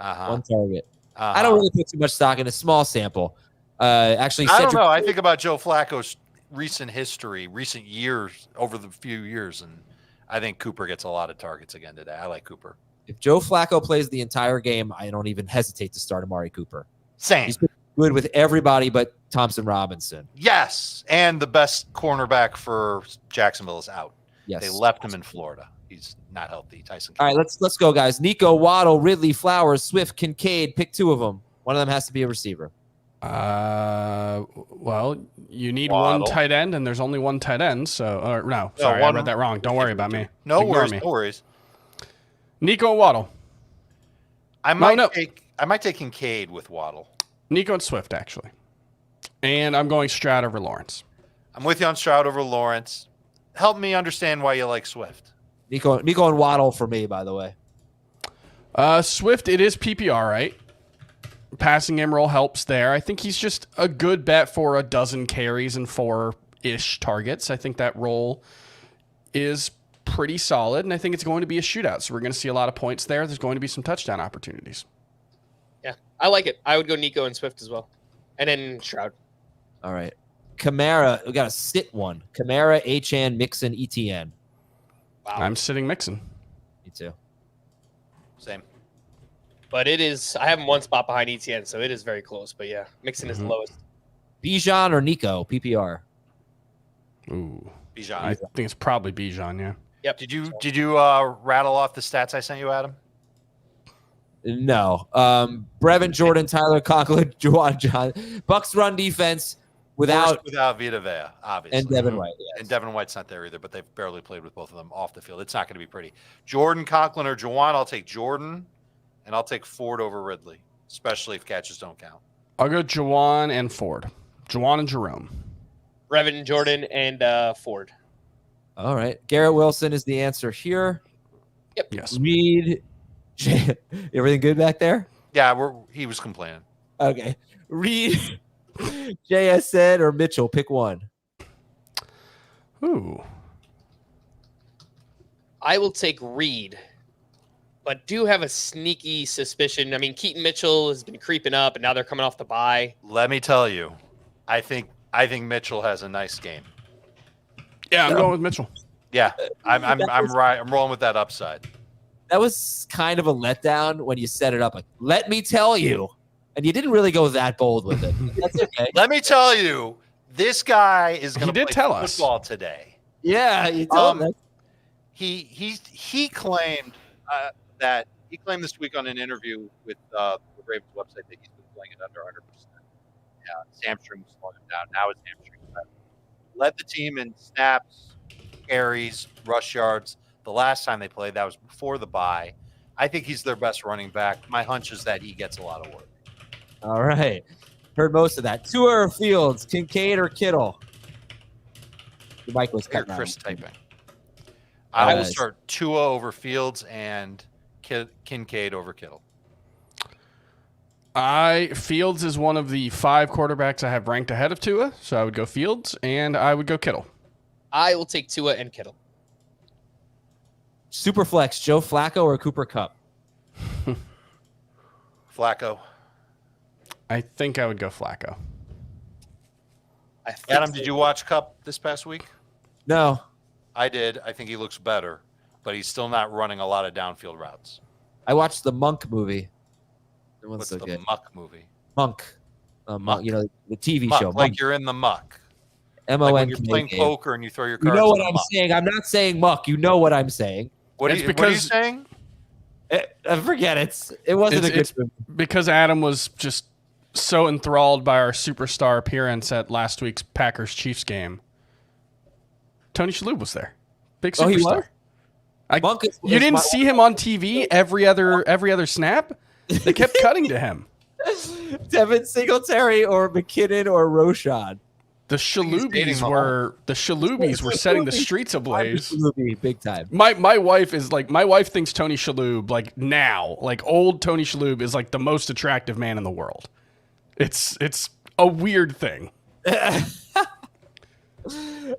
Uh-huh. One target. Uh-huh. I don't really put too much stock in a small sample. Actually, I don't Cedric- know. I think about Joe Flacco's recent history, recent years, over the few years, and I think Cooper gets a lot of targets again today. I like Cooper. If Joe Flacco plays the entire game, I don't even hesitate to start Amari Cooper. Same. He's been good with everybody but Thompson Robinson. Yes. And the best cornerback for Jacksonville is out. Yes. They left him in Florida. He's not healthy. Tyson. All right, let's go, guys. Nico, Waddle, Ridley, Flowers, Swift, Kincaid. Pick 2 of them. One of them has to be a receiver. Well, you need Waddle. one tight end, and there's only one tight end. So, no, sorry, I one read that wrong. Don't worry about me. No Ignore worries. me. No worries. Nico and Waddle. I might no. take Kincaid with Waddle. Nico and Swift, actually. And I'm going Stroud over Lawrence. I'm with you on Stroud over Lawrence. Help me understand why you like Swift. Nico and Waddle for me, by the way. Swift, it is PPR, right? Passing game role helps there. I think he's just a good bet for a dozen carries and 4-ish targets. I think that role is pretty solid, and I think it's going to be a shootout. So we're going to see a lot of points there. There's going to be some touchdown opportunities. Yeah, I like it. I would go Nico and Swift as well. And then Stroud. All right. Kamara, we got to sit one. Kamara, Etienne, Mixon, Etienne. Wow. I'm sitting Mixon. Me too. Same. But it is, I have him one spot behind Etienne, so it is very close. But yeah, Mixon is the lowest. Bijan or Nico, PPR. Ooh. Bijan. I think it's probably Bijan, yeah. Yep. Did you rattle off the stats I sent you, Adam? No. Brevin Jordan, Tyler Conklin, Juwan John. Bucks run defense without Vita Vea, obviously. and Devin White. Yes. And Devin White's not there either, but they've barely played with both of them off the field. It's not going to be pretty. Jordan, Conklin, or Juwan, I'll take Jordan, and I'll take Ford over Ridley, especially if catches don't count. I'll go Juwan and Ford. Juwan and Jerome. Brevin, Jordan, and Ford. All right. Garrett Wilson is the answer here. Yes. Reed. Everything good back there? Yeah, he was complaining. Okay. Reed, JSN, or Mitchell. Pick one. Ooh. I will take Reed, but do have a sneaky suspicion. I mean, Keaton Mitchell has been creeping up, and now they're coming off the bye. Let me tell you, I think Mitchell has a nice game. Yeah, I'm going with Mitchell. Yeah, I'm right. I'm rolling with that upside. That was kind of a letdown when you set it up. Like, let me tell you. And you didn't really go that bold with it. That's okay. Let me tell you, this guy is going to play tell us. football today. Yeah, you told him that. He claimed that he claimed this week on an interview with the Ravens website that he's been playing it under 100%. Yeah, his hamstring was slowing him down. Now his hamstring is better. Led the team in snaps, carries, rush yards. The last time they played, that was before the bye. I think he's their best running back. My hunch is that he gets a lot of work. All right. Heard most of that. Tua or Fields, Kincaid or Kittle? The mic was Here, cut. Chris typing. I will Nice. start Tua over Fields and Kincaid over Kittle. Fields is one of the 5 quarterbacks I have ranked ahead of Tua, so I would go Fields, and I would go Kittle. I will take Tua and Kittle. Super flex, Joe Flacco or Cooper Kupp? Flacco. I think I would go Flacco. Adam, did you watch Cup this past week? No. I did. I think he looks better, but he's still not running a lot of downfield routes. I watched the Monk movie. It wasn't What's so the good. Muck movie? Monk. Muck. You know, the TV Muck, show. like Monk. you're in the muck. M-O-N-K. Like when you're playing poker and you throw your You cards know what in the I'm muck. saying. I'm not saying muck. You know what I'm saying. What are It's you because- saying? Forget it. It wasn't a good It's movie. because Adam was just so enthralled by our superstar appearance at last week's Packers-Chiefs game. Tony Shalhoub was there. Big superstar. Oh, he was? Monk You didn't see him on TV every other snap? They kept cutting to him. Devin Singletary or McKinnon or Roshan? dating The Shalubies Mahomes. were setting the streets ablaze. Big time. My wife thinks Tony Shalhoub, like now, like old Tony Shalhoub is like the most attractive man in the world. It's a weird thing.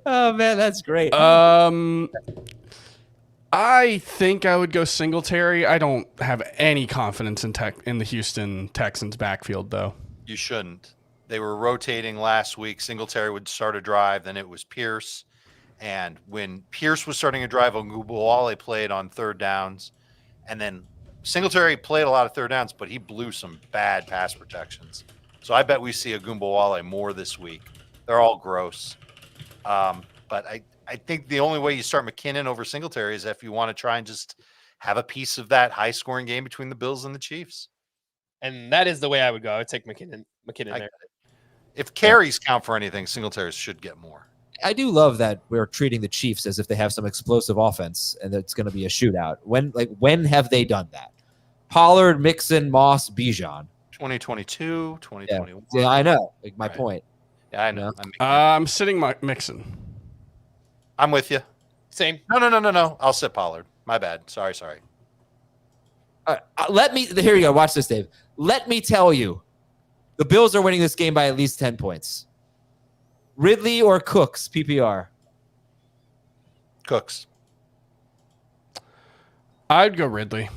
Oh man, that's great. I think I would go Singletary. I don't have any confidence in the Houston Texans backfield though. You shouldn't. They were rotating last week. Singletary would start a drive, then it was Pierce. And when Pierce was starting a drive, Okudah played on third downs. And then Singletary played a lot of third downs, but he blew some bad pass protections. So I bet we see Okudah more this week. They're all gross. But I think the only way you start McKinnon over Singletary is if you want to try and just have a piece of that high-scoring game between the Bills and the Chiefs. And that is the way I would go. I would take McKinnon there. If carries count for anything, Singletary should get more. I do love that we're treating the Chiefs as if they have some explosive offense and it's going to be a shootout. When have they done that? Pollard, Mixon, Moss, Bijan. 2022, 2021. Yeah, I know. My Right. point. Yeah, I know. I'm sitting Mixon. I'm with you. Same. No. I'll sit Pollard. My bad. Sorry. All right, here you go. Watch this, Dave. Let me tell you, the Bills are winning this game by at least 10 points. Ridley or Cooks, PPR? Cooks. I'd go Ridley.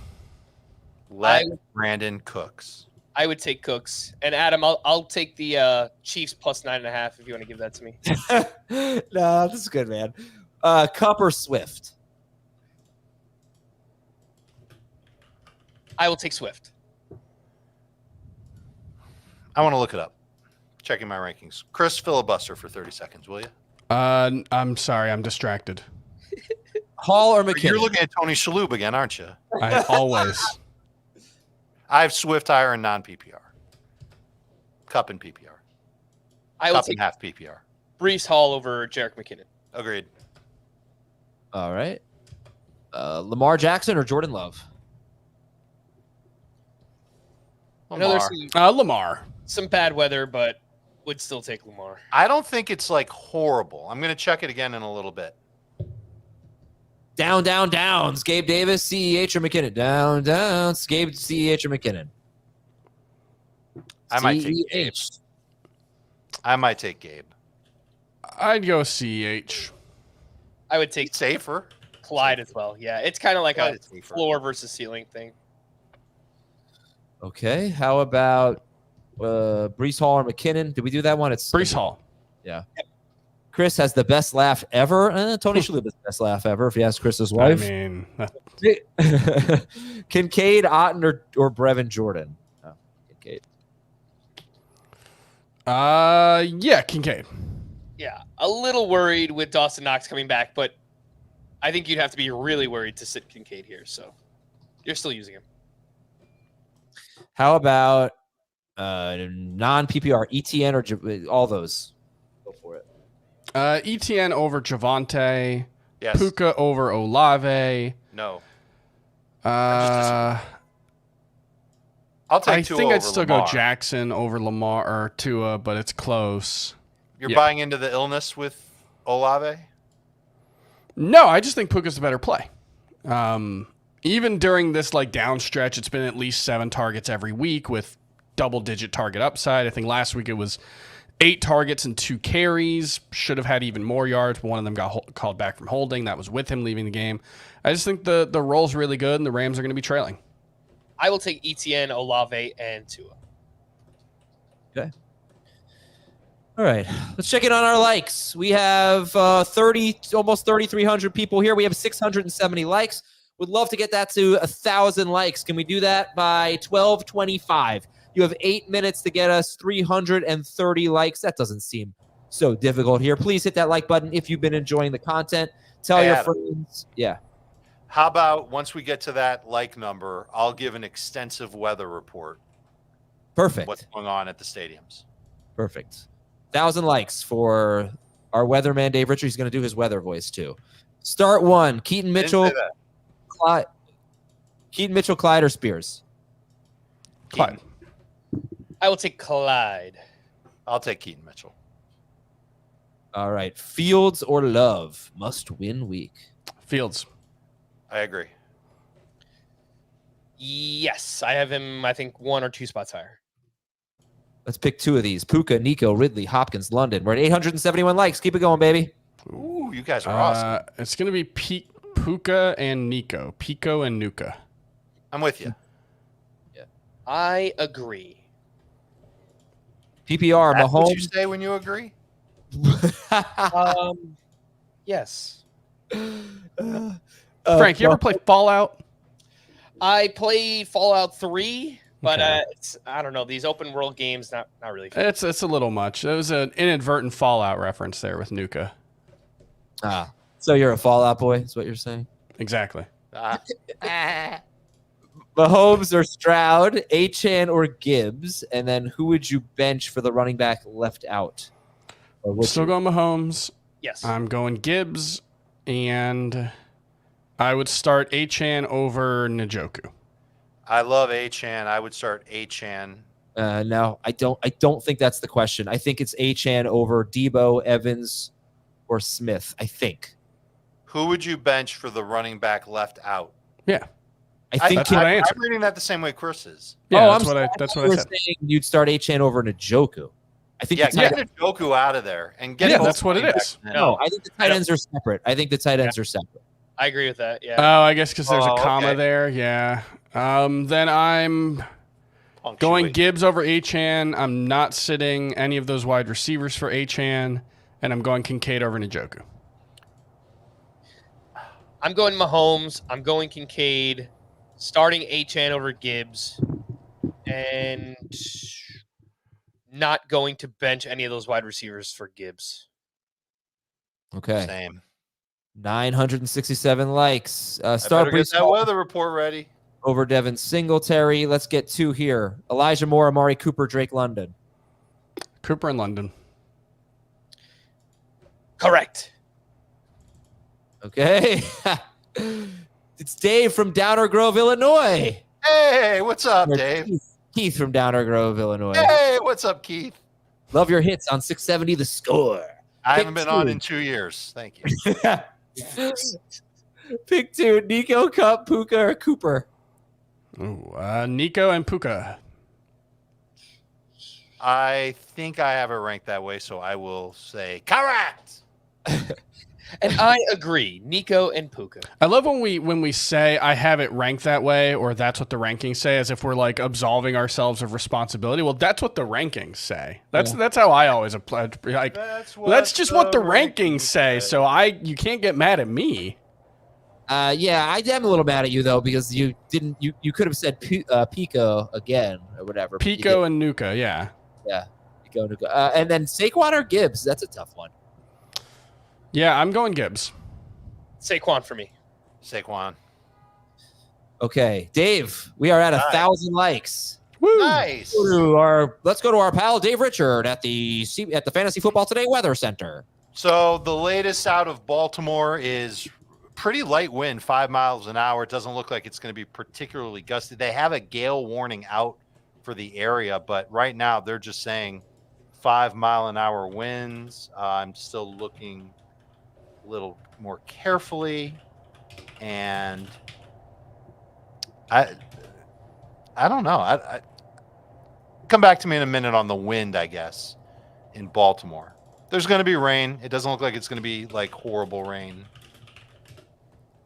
Let Brandon Cooks. I would take Cooks. And Adam, I'll take the Chiefs plus 9.5 if you want to give that to me. No, this is good, man. Cup or Swift? I will take Swift. I want to look it up. Checking my rankings. Chris, filibuster for 30 seconds, will you? I'm sorry, I'm distracted. Hall or McKinnon? You're looking at Tony Shalhoub again, aren't you? I always. I have Swift higher in non-PPR. Cup and PPR. I will Cup take and half PPR. Breece Hall over Jerick McKinnon. Agreed. All right. Lamar Jackson or Jordan Love? I know there's Lamar. some bad weather, but would still take Lamar. I don't think it's like horrible. I'm going to check it again in a little bit. Downs. Gabe Davis, CEH or McKinnon? Downs. Gabe, CEH or McKinnon? I might take Gabe. CEH. I might take Gabe. I'd go CH. I would take Safer. Clyde as well. Yeah, it's kind of like Clyde a is safer. floor versus ceiling thing. Okay. How about Breece Hall or McKinnon? Did we do that one? It's Breece Hall. Yeah. Chris has the best laugh ever. Tony Shalhoub has the best laugh ever, if you ask Chris's wife. I mean, Kincaid, Otten, or Brevin Jordan? Oh, Kincaid. yeah, Kincaid. Yeah, a little worried with Dawson Knox coming back, but I think you'd have to be really worried to sit Kincaid here. So you're still using him. How about non-PPR, Etienne or all those? Go for it. Etienne over Javonte. Yes. Puka over Olave. No. I I'll take Tua think over I'd still Lamar. go Jackson over Lamar or Tua, but it's close. You're Yeah. buying into the illness with Olave? No, I just think Puka's the better play. Even during this down stretch, it's been at least 7 targets every week with double-digit target upside. I think last week it was 8 targets and 2 carries. Should have had even more yards, but one of them got called back from holding. That was with him leaving the game. I just think the roll's really good, and the Rams are going to be trailing. I will take Etienne, Olave, and Tua. Okay. All right. Let's check in on our likes. We have almost 3,300 people here. We have 670 likes. Would love to get that to 1,000 likes. Can we do that by 12:25? You have 8 minutes to get us 330 likes. That doesn't seem so difficult here. Please hit that like button if you've been enjoying the content. Tell your friends. Yeah. How about once we get to that like number, I'll give an extensive weather report. Perfect. What's going on at the stadiums. Perfect. 1,000 likes for our weatherman, Dave Richard. He's going to do his weather voice, too. Start 1. Keaton Mitchell. Clyde, or Spears? Clyde. I will take Clyde. I'll take Keaton Mitchell. All right. Fields or Love? Must win week. Fields. I agree. Yes, I have him, I think, 1 or 2 spots higher. Let's pick 2 of these. Puka, Nico, Ridley, Hopkins, London. We're at 871 likes. Keep it going, baby. Ooh, you guys are awesome. It's going to be Puka and Nico. Pico and Nuka. I'm with you. Yeah. I agree. PPR, That's Mahomes. what you say when you agree? Yes. Frank, you ever play Fallout? I played Fallout 3, but Okay. I don't know. These open world games, not really. It's a little much. It was an inadvertent Fallout reference there with Nuka. So you're a Fallout boy, is what you're saying? Exactly. Mahomes or Stroud, Etienne or Gibbs, and then who would you bench for the running back left out? Or would Still you? going Mahomes. Yes. I'm going Gibbs, and I would start Etienne over Njoku. I love Etienne. I would start Etienne. No, I don't think that's the question. I think it's Etienne over Debo, Evans, or Smith. I think. Who would you bench for the running back left out? Yeah. I think That's what I answered. I'm reading that the same way Chris is. Yeah, Oh, that's I'm what I sorry. that's You what I were said. saying you'd start Etienne over Njoku. I think Yeah, the tight get Njoku out of there and get Yeah, both that's what it running is. backs in. No, I think the tight ends are separate. I agree with that. Yeah. Oh, I guess because there's a comma okay. there. Yeah. Then I'm going Punctuate. Gibbs over Etienne. I'm not sitting any of those wide receivers for Etienne, and I'm going Kincaid over Njoku. I'm going Mahomes. I'm going Kincaid. Starting Etienne over Gibbs. And not going to bench any of those wide receivers for Gibbs. Okay. Same. 967 likes. I Start better get Breece that Hall weather report ready. over Devin Singletary. Let's get 2 here. Elijah Moore, Amari Cooper, Drake London. Cooper in London. Correct. Okay. It's Dave from Downer Grove, Illinois. Hey, what's up, Or Dave? Keith from Downer Grove, Illinois. Hey, what's up, Keith? Love your hits on 670 The Score. I haven't Pick been on 2. in 2 years. Thank you. Pick 2. Nico, Cup, Puka, or Cooper. Ooh, Nico and Puka. I think I have it ranked that way, so I will say correct. And I agree. Nico and Puka. I love when we say I have it ranked that way, or that's what the rankings say, as if we're like absolving ourselves of responsibility. Well, that's what the rankings say. That's how I always apply. Like that's just what the rankings say. So you can't get mad at me. Yeah, I am a little mad at you though because you didn't. You could have said Pico again or whatever. but you Pico and Nuka, yeah. Yeah, Pico, Nuka. And then Saquon or Gibbs. That's a tough one. Yeah, I'm going Gibbs. Saquon for me. Saquon. Okay, Dave, we are at Nice. 1,000 likes. Woo! Nice. Let's go to our pal Dave Richard at the Fantasy Football Today Weather Center. So the latest out of Baltimore is pretty light wind, 5 miles an hour. It doesn't look like it's going to be particularly gusty. They have a gale warning out for the area, but right now they're just saying 5 mile an hour winds. I'm still looking a little more carefully, and I don't know. I come back to me in a minute on the wind, I guess. in Baltimore. There's going to be rain. It doesn't look like it's going to be like horrible rain,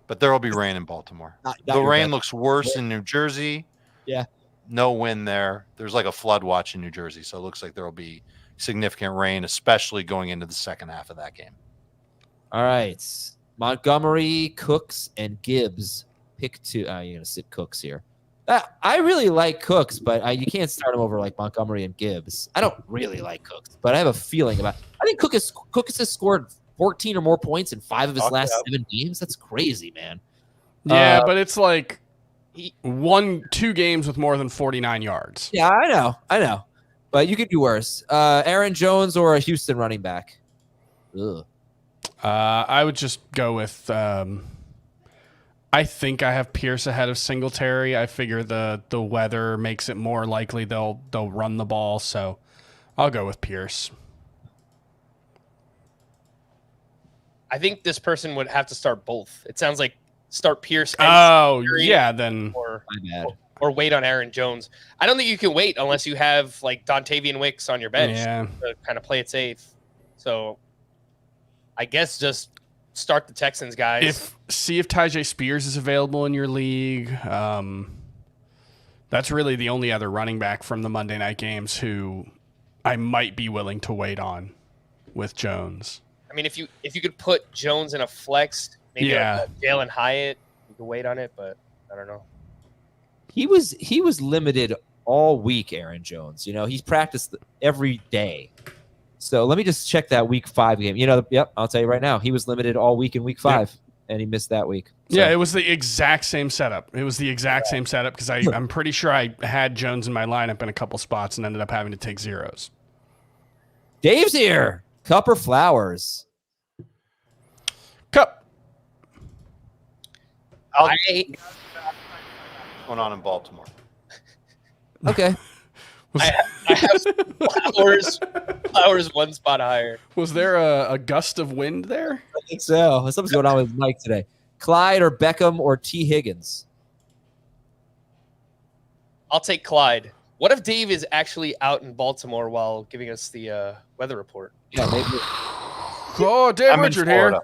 but there will be rain in Baltimore. Not The your rain best. looks worse in New Jersey. Yeah. No wind there. There's like a flood watch in New Jersey, so it looks like there will be significant rain, especially going into the second half of that game. All right. Montgomery, Cooks, and Gibbs. Pick two. You're going to sit Cooks here. I really like Cooks, but you can't start him over like Montgomery and Gibbs. I don't really like Cooks, but I have a feeling about. I think Cooks has scored 14 or more points in 5 of his last 7 games. That's crazy, man. Yeah, but it's like 2 games with more than 49 yards. Yeah, I know, but you could do worse. Aaron Jones or a Houston running back. Ugh. I would just go with. I think I have Pierce ahead of Singletary. I figure the weather makes it more likely they'll run the ball, so I'll go with Pierce. I think this person would have to start both. It sounds like start Pierce. And Singletary, yeah, then or wait on Aaron Jones. I don't think you can wait unless you have like Dontavian Wicks on your bench to kind of play it safe. So I guess just start the Texans, guys. See if Tyjae Spears is available in your league. That's really the only other running back from the Monday night games who I might be willing to wait on with Jones. I mean, if you could put Jones in a flex, maybe like Jalen Hyatt, you could wait on it, but I don't know. He was limited all week, Aaron Jones. You know, he's practiced every day. So let me just check that week 5 game. You know, I'll tell you right now, he was limited all week in week 5, and he missed that week. So. Yeah, it was the exact same setup. Same setup because I'm pretty sure I had Jones in my lineup in a couple spots and ended up having to take zeros. Dave's here. Cup or Flowers? Cup. What's going on in Baltimore? Okay. I have Flowers 1 spot higher. Was there a gust of wind there? I think so. Something's going on with Mike today. Clyde or Beckham or T. Higgins? I'll take Clyde. What if Dave is actually out in Baltimore while giving us the weather report? Yeah, maybe. Oh, Dave Richard here.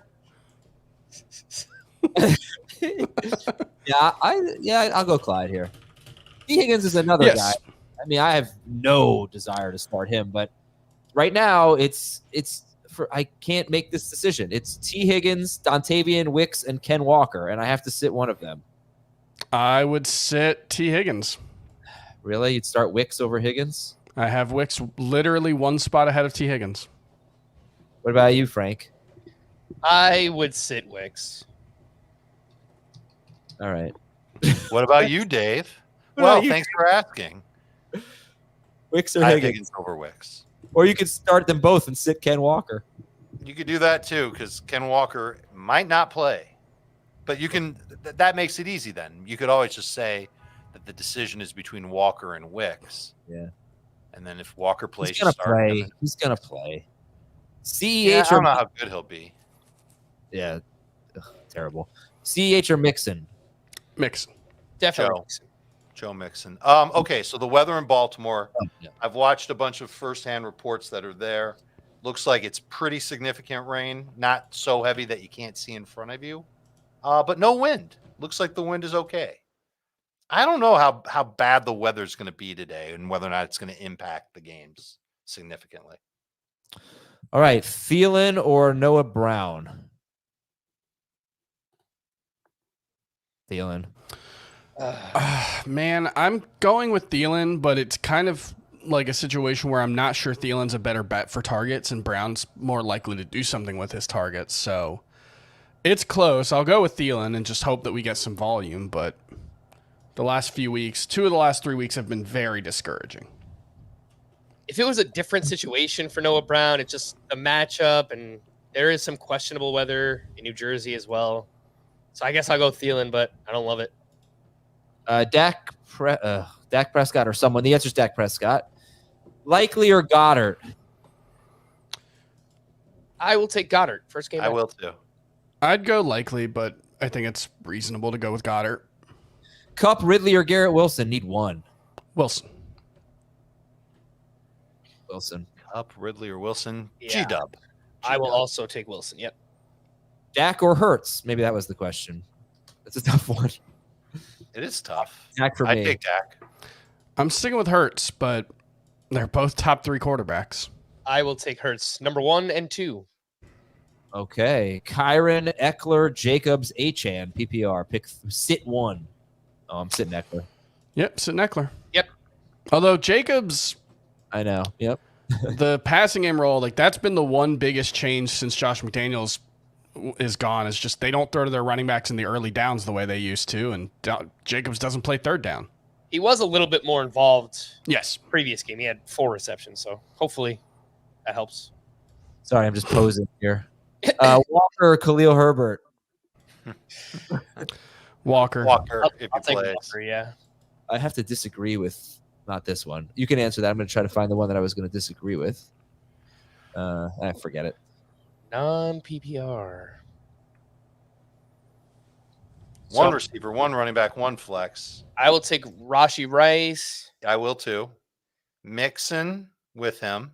I'll go Clyde here. T. Higgins is another guy. I mean, I have no desire to start him, but right now I can't make this decision. It's T. Higgins, Dontavian Wicks, and Ken Walker, and I have to sit one of them. I would sit T. Higgins. Really? You'd start Wicks over Higgins? I have Wicks literally 1 spot ahead of T. Higgins. What about you, Frank? I would sit Wicks. All right. What about you, Dave? Well, thanks for asking. Wicks or Higgins? Higgins over Wicks. Or you could start them both and sit Ken Walker. You could do that too, because Ken Walker might not play. But you can. That makes it easy then. You could always just say that the decision is between Walker and Wicks. Yeah. And then if Walker plays, he's gonna play. He's gonna play. CEH I don't know how good he'll be. Yeah. Ugh, terrible. CEH or Mixon? Mixon. Definitely. Joe Mixon. Okay, so the weather in Baltimore. Yeah. I've watched a bunch of firsthand reports that are there. Looks like it's pretty significant rain, not so heavy that you can't see in front of you, but no wind. Looks like the wind is okay. I don't know how bad the weather is going to be today and whether or not it's going to impact the games significantly. All right, Thielen or Noah Brown? Thielen. Man, I'm going with Thielen, but it's kind of like a situation where I'm not sure Thielen's a better bet for targets, and Brown's more likely to do something with his targets. So it's close. I'll go with Thielen and just hope that we get some volume, but the last few weeks, 2 of the last 3 weeks have been very discouraging. If it was a different situation for Noah Brown, it's just a matchup, and there is some questionable weather in New Jersey as well. So I guess I'll go Thielen, but I don't love it. Dak Prescott or someone. The answer is Dak Prescott. Likely or Goddard? I will take Goddard. First game. I will too. I'd go Likely, but I think it's reasonable to go with Goddard. Kupp, Ridley, or Garrett Wilson? Need one. Wilson. Up, Ridley, or Wilson. Yeah. G-Dub. I will also take Wilson. Yep. Dak or Hurts? Maybe that was the question. That's a tough one. It is tough. Dak for I me. take Dak. I'm sticking with Hurts, but they're both top 3 quarterbacks. I will take Hurts. Number 1 and 2. Okay. Kyron, Eckler, Jacobs, Etienne, PPR. Sit 1. Oh, I'm sitting Eckler. Yep, sitting Eckler. Yep. Although Jacobs, I know. Yep. the passing game role, like that's been the one biggest change since Josh McDaniels is gone. Is just they don't throw to their running backs in the early downs the way they used to, and Jacobs doesn't play third down. He was a little bit more involved. Yes. Previous game, he had 4 receptions, so hopefully that helps. Sorry, I'm just posing here. Walker, Khalil Herbert. Walker. I'll if he take plays. Walker, yeah. I have to disagree with not this one. You can answer that. I'm going to try to find the one that I was going to disagree with. I forget it. Non-PPR. One So- receiver, 1 running back, 1 flex. I will take Rashee Rice. I will too. Mixon with him.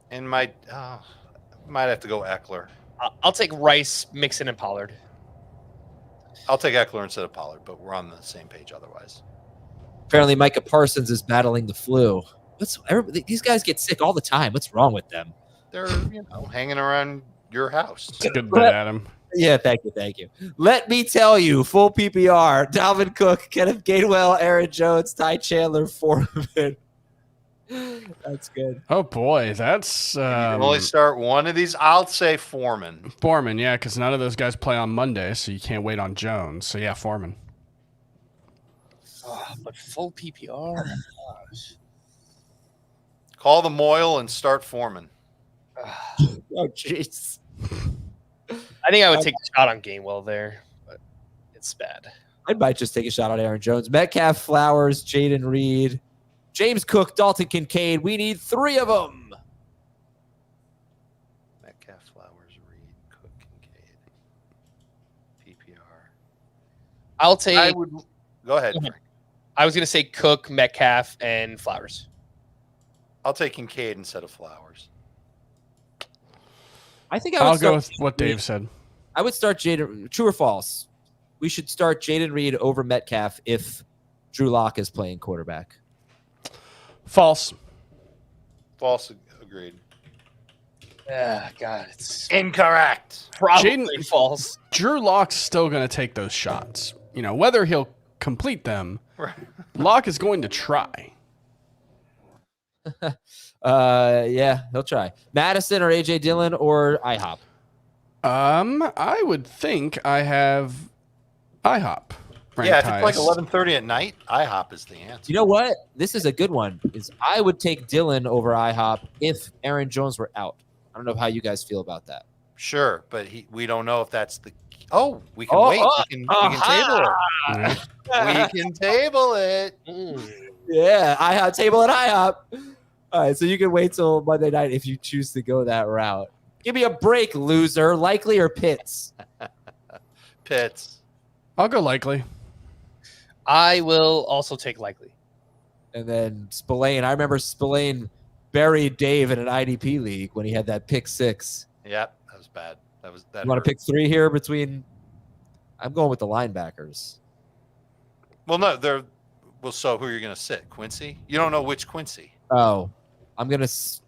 And might have to go Eckler. I'll take Rice, Mixon, and Pollard. I'll take Eckler instead of Pollard, but we're on the same page otherwise. Apparently, Micah Parsons is battling the flu. These guys get sick all the time. What's wrong with them? They're hanging around your house. Good bit, Adam. Yeah, thank you. Let me tell you, full PPR, Dalvin Cook, Kenneth Gainwell, Aaron Jones, Ty Chandler, Foreman. That's good. Oh boy, that's You can only start one of these. I'll say Foreman. Foreman, yeah, because none of those guys play on Monday, so you can't wait on Jones. So yeah, Foreman. Oh, but full PPR? Gosh. Call the Moyle and start Foreman. Oh, jeez. I think I would take a shot on Gainwell there, but it's bad. I might just take a shot on Aaron Jones. Metcalf, Flowers, Jaden Reed, James Cook, Dalton Kincaid. We need 3 of them. Metcalf, Flowers, Reed, Cook, Kincaid. PPR. I'll take. I would go ahead. Frank. I was going to say Cook, Metcalf, and Flowers. I'll take Kincaid instead of Flowers. I think I'll go with what Dave said. I would start Jaden. True or false? We should start Jaden Reed over Metcalf if Drew Lock is playing quarterback. False. False. Agreed. Yeah, God, it's Incorrect. probably false. Drew Lock's still going to take those shots. You know, whether he'll complete them, Right. Lock is going to try. Yeah, he'll try. Madison or AJ Dillon or IHOP. I would think I have IHOP. Yeah, if it's like highest. 11:30 at night, IHOP is the answer. You know what? This is a good one. Is I would take Dillon over IHOP if Aaron Jones were out. I don't know how you guys feel about that. Sure, but we don't know if that's the. Oh, we can wait. We can table it. Yeah. We can table it. Yeah, IHOP table at IHOP. All right, so you can wait till Monday night if you choose to go that route. Give me a break, loser. Likely or Pitts? Pitts. I'll go likely. I will also take likely. And then Spillane. I remember Spillane buried Dave in an IDP league when he had that pick 6. Yep, that was bad. That You want hurt. to pick 3 here between? I'm going with the linebackers. Well, no, they're. Well, so who are you going to sit? Quincy? You don't know which Quincy. Oh, I'm gonna.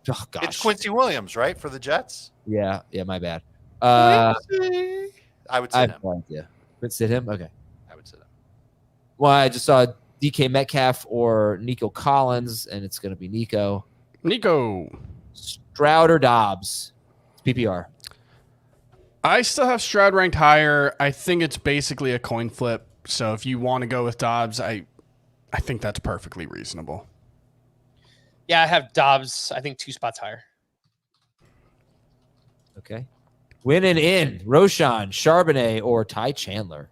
Oh gosh. It's Quincy Williams, right, for the Jets? Yeah, my bad. Quincy. I would I sit have him. no idea. But sit him. Okay. I would sit him. Well, I just saw DK Metcalf or Nico Collins, and it's gonna be Nico. Nico. Stroud or Dobbs. It's PPR. I still have Stroud ranked higher. I think it's basically a coin flip. So if you want to go with Dobbs, I think that's perfectly reasonable. Yeah, I have Dobbs, I think 2 spots higher. Okay. Winning in Roshan, Charbonnet, or Ty Chandler.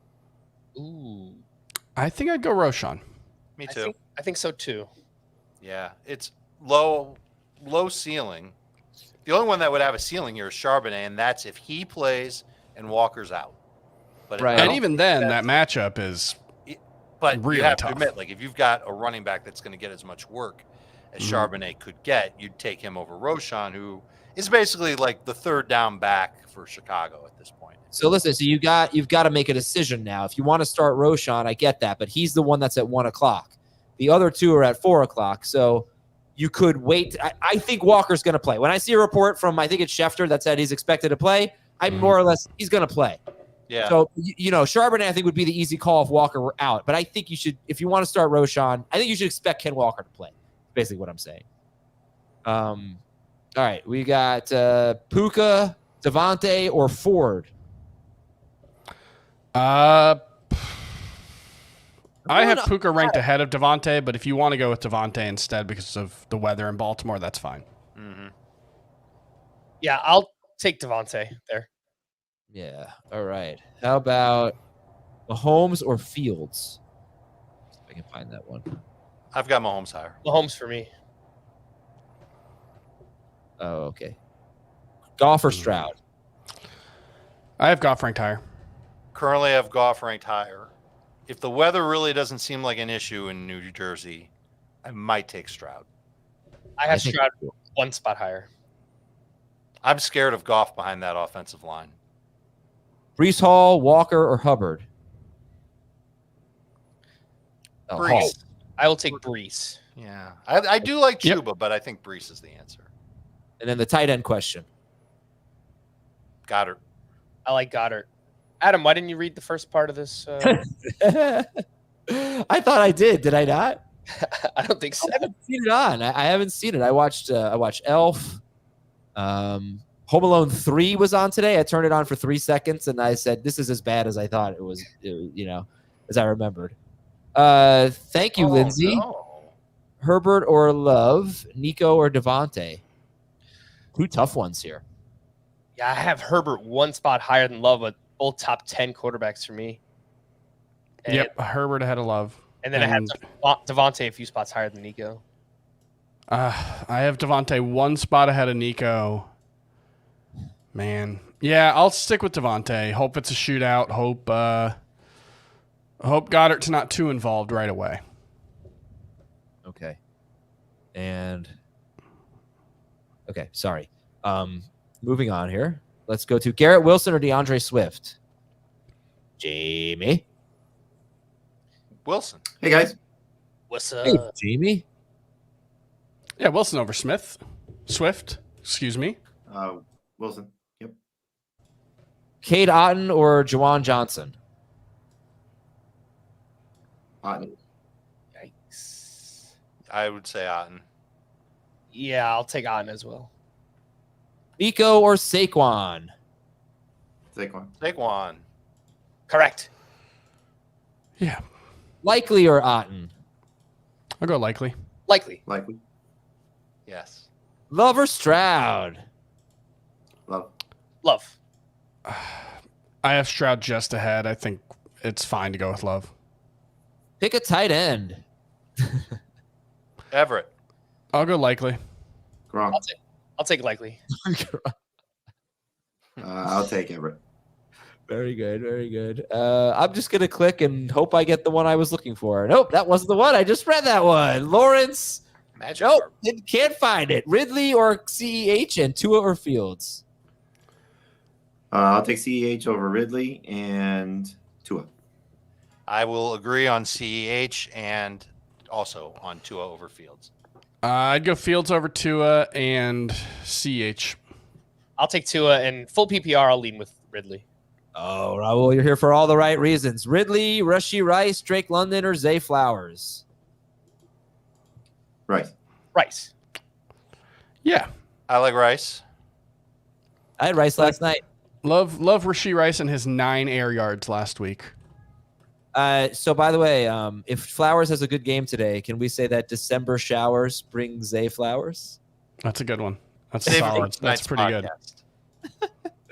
Ooh. I think I'd go Roshan. Me too. I think so too. Yeah, it's low ceiling. The only one that would have a ceiling here is Charbonnet, and that's if he plays and Walker's out. But Right. And even then, that matchup is But really you have tough. to admit, like if you've got a running back that's going to get as much work as Charbonnet could get, you'd take him over Roschon, who is basically like the third down back for Chicago at this point. So listen, so you've got to make a decision now. If you want to start Roschon, I get that, but he's the one that's at 1:00. The other two are at 4:00. So you could wait. I think Walker's going to play. When I see a report from, I think it's Schefter that said he's expected to play, I'm more or less, he's going to play. Yeah. So, Charbonnet, I think, would be the easy call if Walker were out. But I think you should, if you want to start Roschon, I think you should expect Ken Walker to play. Basically what I'm saying. All right. We got Puka, Devontae, or Ford. I have Puka ranked ahead of Devontae, but if you want to go with Devontae instead because of the weather in Baltimore, that's fine. Mm-hmm. Yeah, I'll take Devontae there. Yeah. All right. How about Mahomes or Fields? See if I can find that one. I've got Mahomes higher. Mahomes for me. Oh, okay. Goff or Stroud? I have Goff ranked higher. Currently, I have Goff ranked higher. If the weather really doesn't seem like an issue in New Jersey, I might take Stroud. I have Stroud one spot higher. I'm scared of Goff behind that offensive line. Breece Hall, Walker, or Hubbard? Oh, Breece. Hall. I will take Breece. Yeah. I do like Chuba, but I think Breece is the answer. And then the tight end question. Goddard. I like Goddard. Adam, why didn't you read the first part of this? I thought I did. Did I not? I don't think so. I haven't seen it on. I haven't seen it. I watched Elf. Home Alone 3 was on today. I turned it on for 3 seconds, and I said, this is as bad as I thought it was, as I remembered. Thank you, Lindsay. No. Herbert or Love? Nico or Devontae? Two tough ones here. Yeah, I have Herbert one spot higher than Love, but both top 10 quarterbacks for me. And, Herbert ahead of Love. And then I have Devontae a few spots higher than Nico. I have Devontae one spot ahead of Nico. Man. Yeah, I'll stick with Devontae. Hope it's a shootout. Hope Goddard's not too involved right away. Okay. Sorry. Moving on here. Let's go to Garrett Wilson or DeAndre Swift. Jamie. Wilson. Hey, guys. What's up? Hey, Jamie. Yeah, Wilson over Swift. Excuse me. Wilson. Yep. Cade Otton or Juwan Johnson? Otton. Yikes. I would say Otten. Yeah, I'll take Otton as well. Nico or Saquon? Saquon. Correct. Yeah. Likely or Otton? I'll go likely. Likely. Yes. Love or Stroud? Love. I have Stroud just ahead. I think it's fine to go with Love. Pick a tight end. Everett. I'll go likely. Gronk. I'll take likely. I'll take Everett. Very good, very good. I'm just gonna click and hope I get the one I was looking for. Nope, that wasn't the one. I just read that one. Lawrence. Magic. Nope, can't find it. Ridley or CEH and Tua or Fields. I'll take CEH over Ridley and Tua. I will agree on CEH and also on Tua over Fields. I'd go Fields over Tua and CH. I'll take Tua, and full PPR, I'll lean with Ridley. Oh, Raul, you're here for all the right reasons. Ridley, Rashee Rice, Drake London, or Zay Flowers? Rice. Yeah. I like Rice. I had Rice last night. Love Rashee Rice and his 9 air yards last week. So, by the way, if Flowers has a good game today, can we say that December showers bring Zay Flowers? That's a good one. That's Save it for solid. That's tonight's pretty good.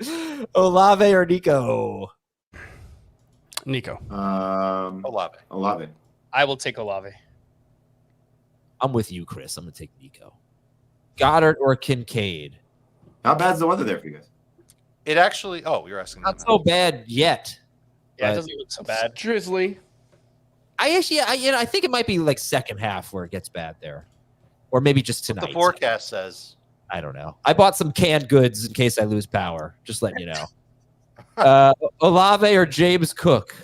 podcast. Olave or Nico? Nico. Olave. I will take Olave. I'm with you, Chris. I'm going to take Nico. Goddard or Kincaid? How bad's the weather there for you guys? It actually. Oh, you're asking. Not so bad yet. Yeah, it doesn't look so bad. Drizzly. I think it might be like second half where it gets bad there. or maybe just What tonight. the forecast says. I don't know. I bought some canned goods in case I lose power. Just letting you know. Olave or James Cook?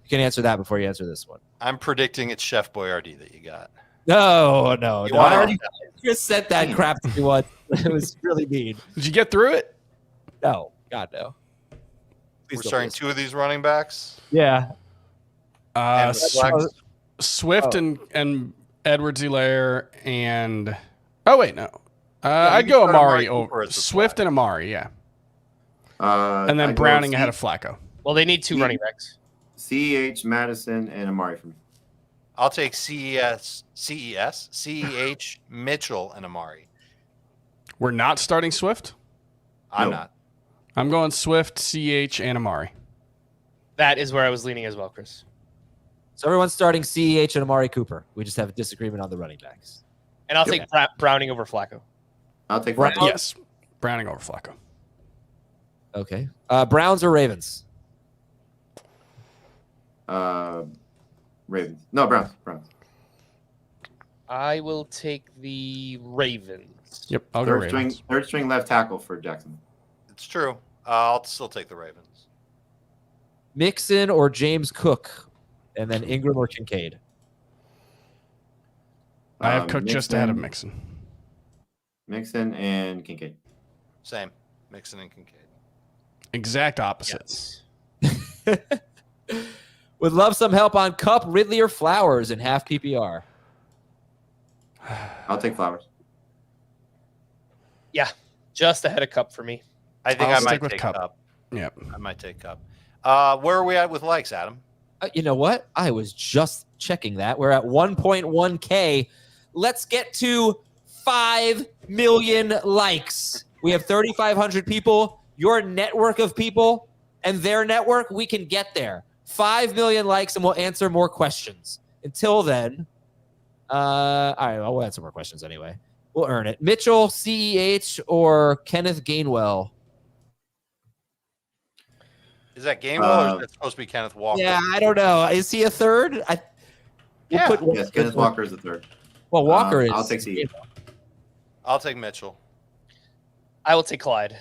You can answer that before you answer this one. I'm predicting it's Chef Boyardee that you got. No. You I want already just said that crap to me once. It was really mean. Did you get through it? No. God, no. Please We're don't starting listen. 2 of these running backs. Yeah. And flex. Swift Oh. and Edwards-Helaire and wait, no. I'd you go can put Amari Amari over Cooper as the Swift flag. and Amari, yeah. And then I go Browning ahead of Flacco. Well, they need 2 running backs. CEH, Madison, and Amari for me. I'll take CEH, Mitchell, and Amari. We're not starting Swift. I'm No. not. I'm going Swift, CH, and Amari. That is where I was leaning as well, Chris. So everyone's starting CEH and Amari Cooper. We just have a disagreement on the running backs. And I'll take Browning over Flacco. I'll take Brown- Flacco. Yes, Browning over Flacco. Okay. Browns or Ravens? Ravens. No, Browns. Browns. I will take the Ravens. Yep, I'll go Ravens. Third string left tackle for Jackson. It's true. I'll still take the Ravens. Mixon or James Cook? And then Ingram or Kincaid? I have Cook just ahead of Mixon. Mixon. Mixon and Kincaid. Same. Mixon and Kincaid. Exact opposites. Yes. Would love some help on Cup, Ridley, or Flowers in half PPR. I'll take Flowers. Yeah, just ahead of Cup for me. I think I'll I might stick with take Cup. Cup. Yep. I might take Cup. Where are we at with likes, Adam? You know what? I was just checking that. We're at 1.1K. Let's get to 5 million likes. We have 3,500 people. Your network of people and their network, we can get there. 5 million likes, and we'll answer more questions. Until then, all right, we'll answer more questions anyway. We'll earn it. Mitchell, CEH, or Kenneth Gainwell? Is that Gainwell or is that supposed to be Kenneth Walker? Yeah, I don't know. Is he a third? Yeah. Yes, Kenneth Walker is the third. Well, Walker is. I'll take CEH. I'll take Mitchell. I will take Clyde.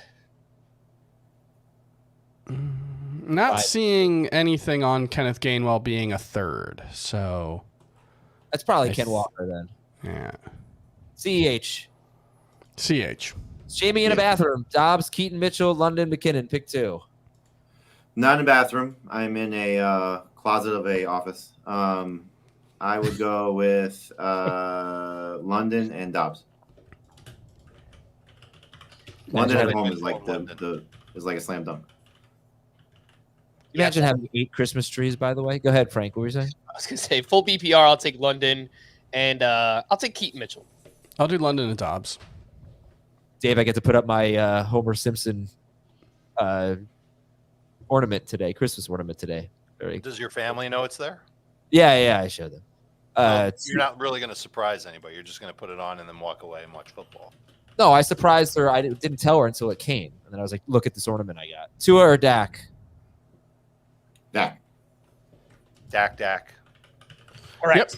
Not 5. seeing anything on Kenneth Gainwell being a third, so That's probably I Ken th- Walker then. yeah. CEH. CH. Jamie in a bathroom. Dobbs, Keaton, Mitchell, London, McKinnon. Pick 2. Not in a bathroom. I'm in a closet of a office. I would go with London and Dobbs. London at home is like is like a slam dunk. Imagine having 8 Christmas trees, by the way. Go ahead, Frank. What were you saying? I was going to say full BPR, I'll take London, and I'll take Keaton Mitchell. I'll do London and Dobbs. Dave, I get to put up my Homer Simpson ornament today, Christmas ornament today. Does your family know it's there? Yeah, I showed them. You're not really going to surprise anybody. You're just going to put it on and then walk away and watch football. No, I surprised her. I didn't tell her until it came. And then I was like, look at this ornament I got. Tua or Dak? Dak. Dak. All right. Yep.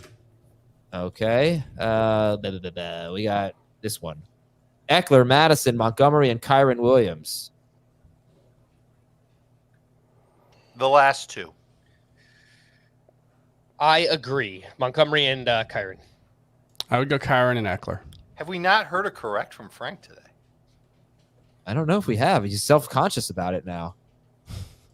Okay. We got this one. Eckler, Madison, Montgomery, and Kyron Williams. The last 2. I agree. Montgomery and Kyron. I would go Kyron and Eckler. Have we not heard a correct from Frank today? I don't know if we have. He's self-conscious about it now.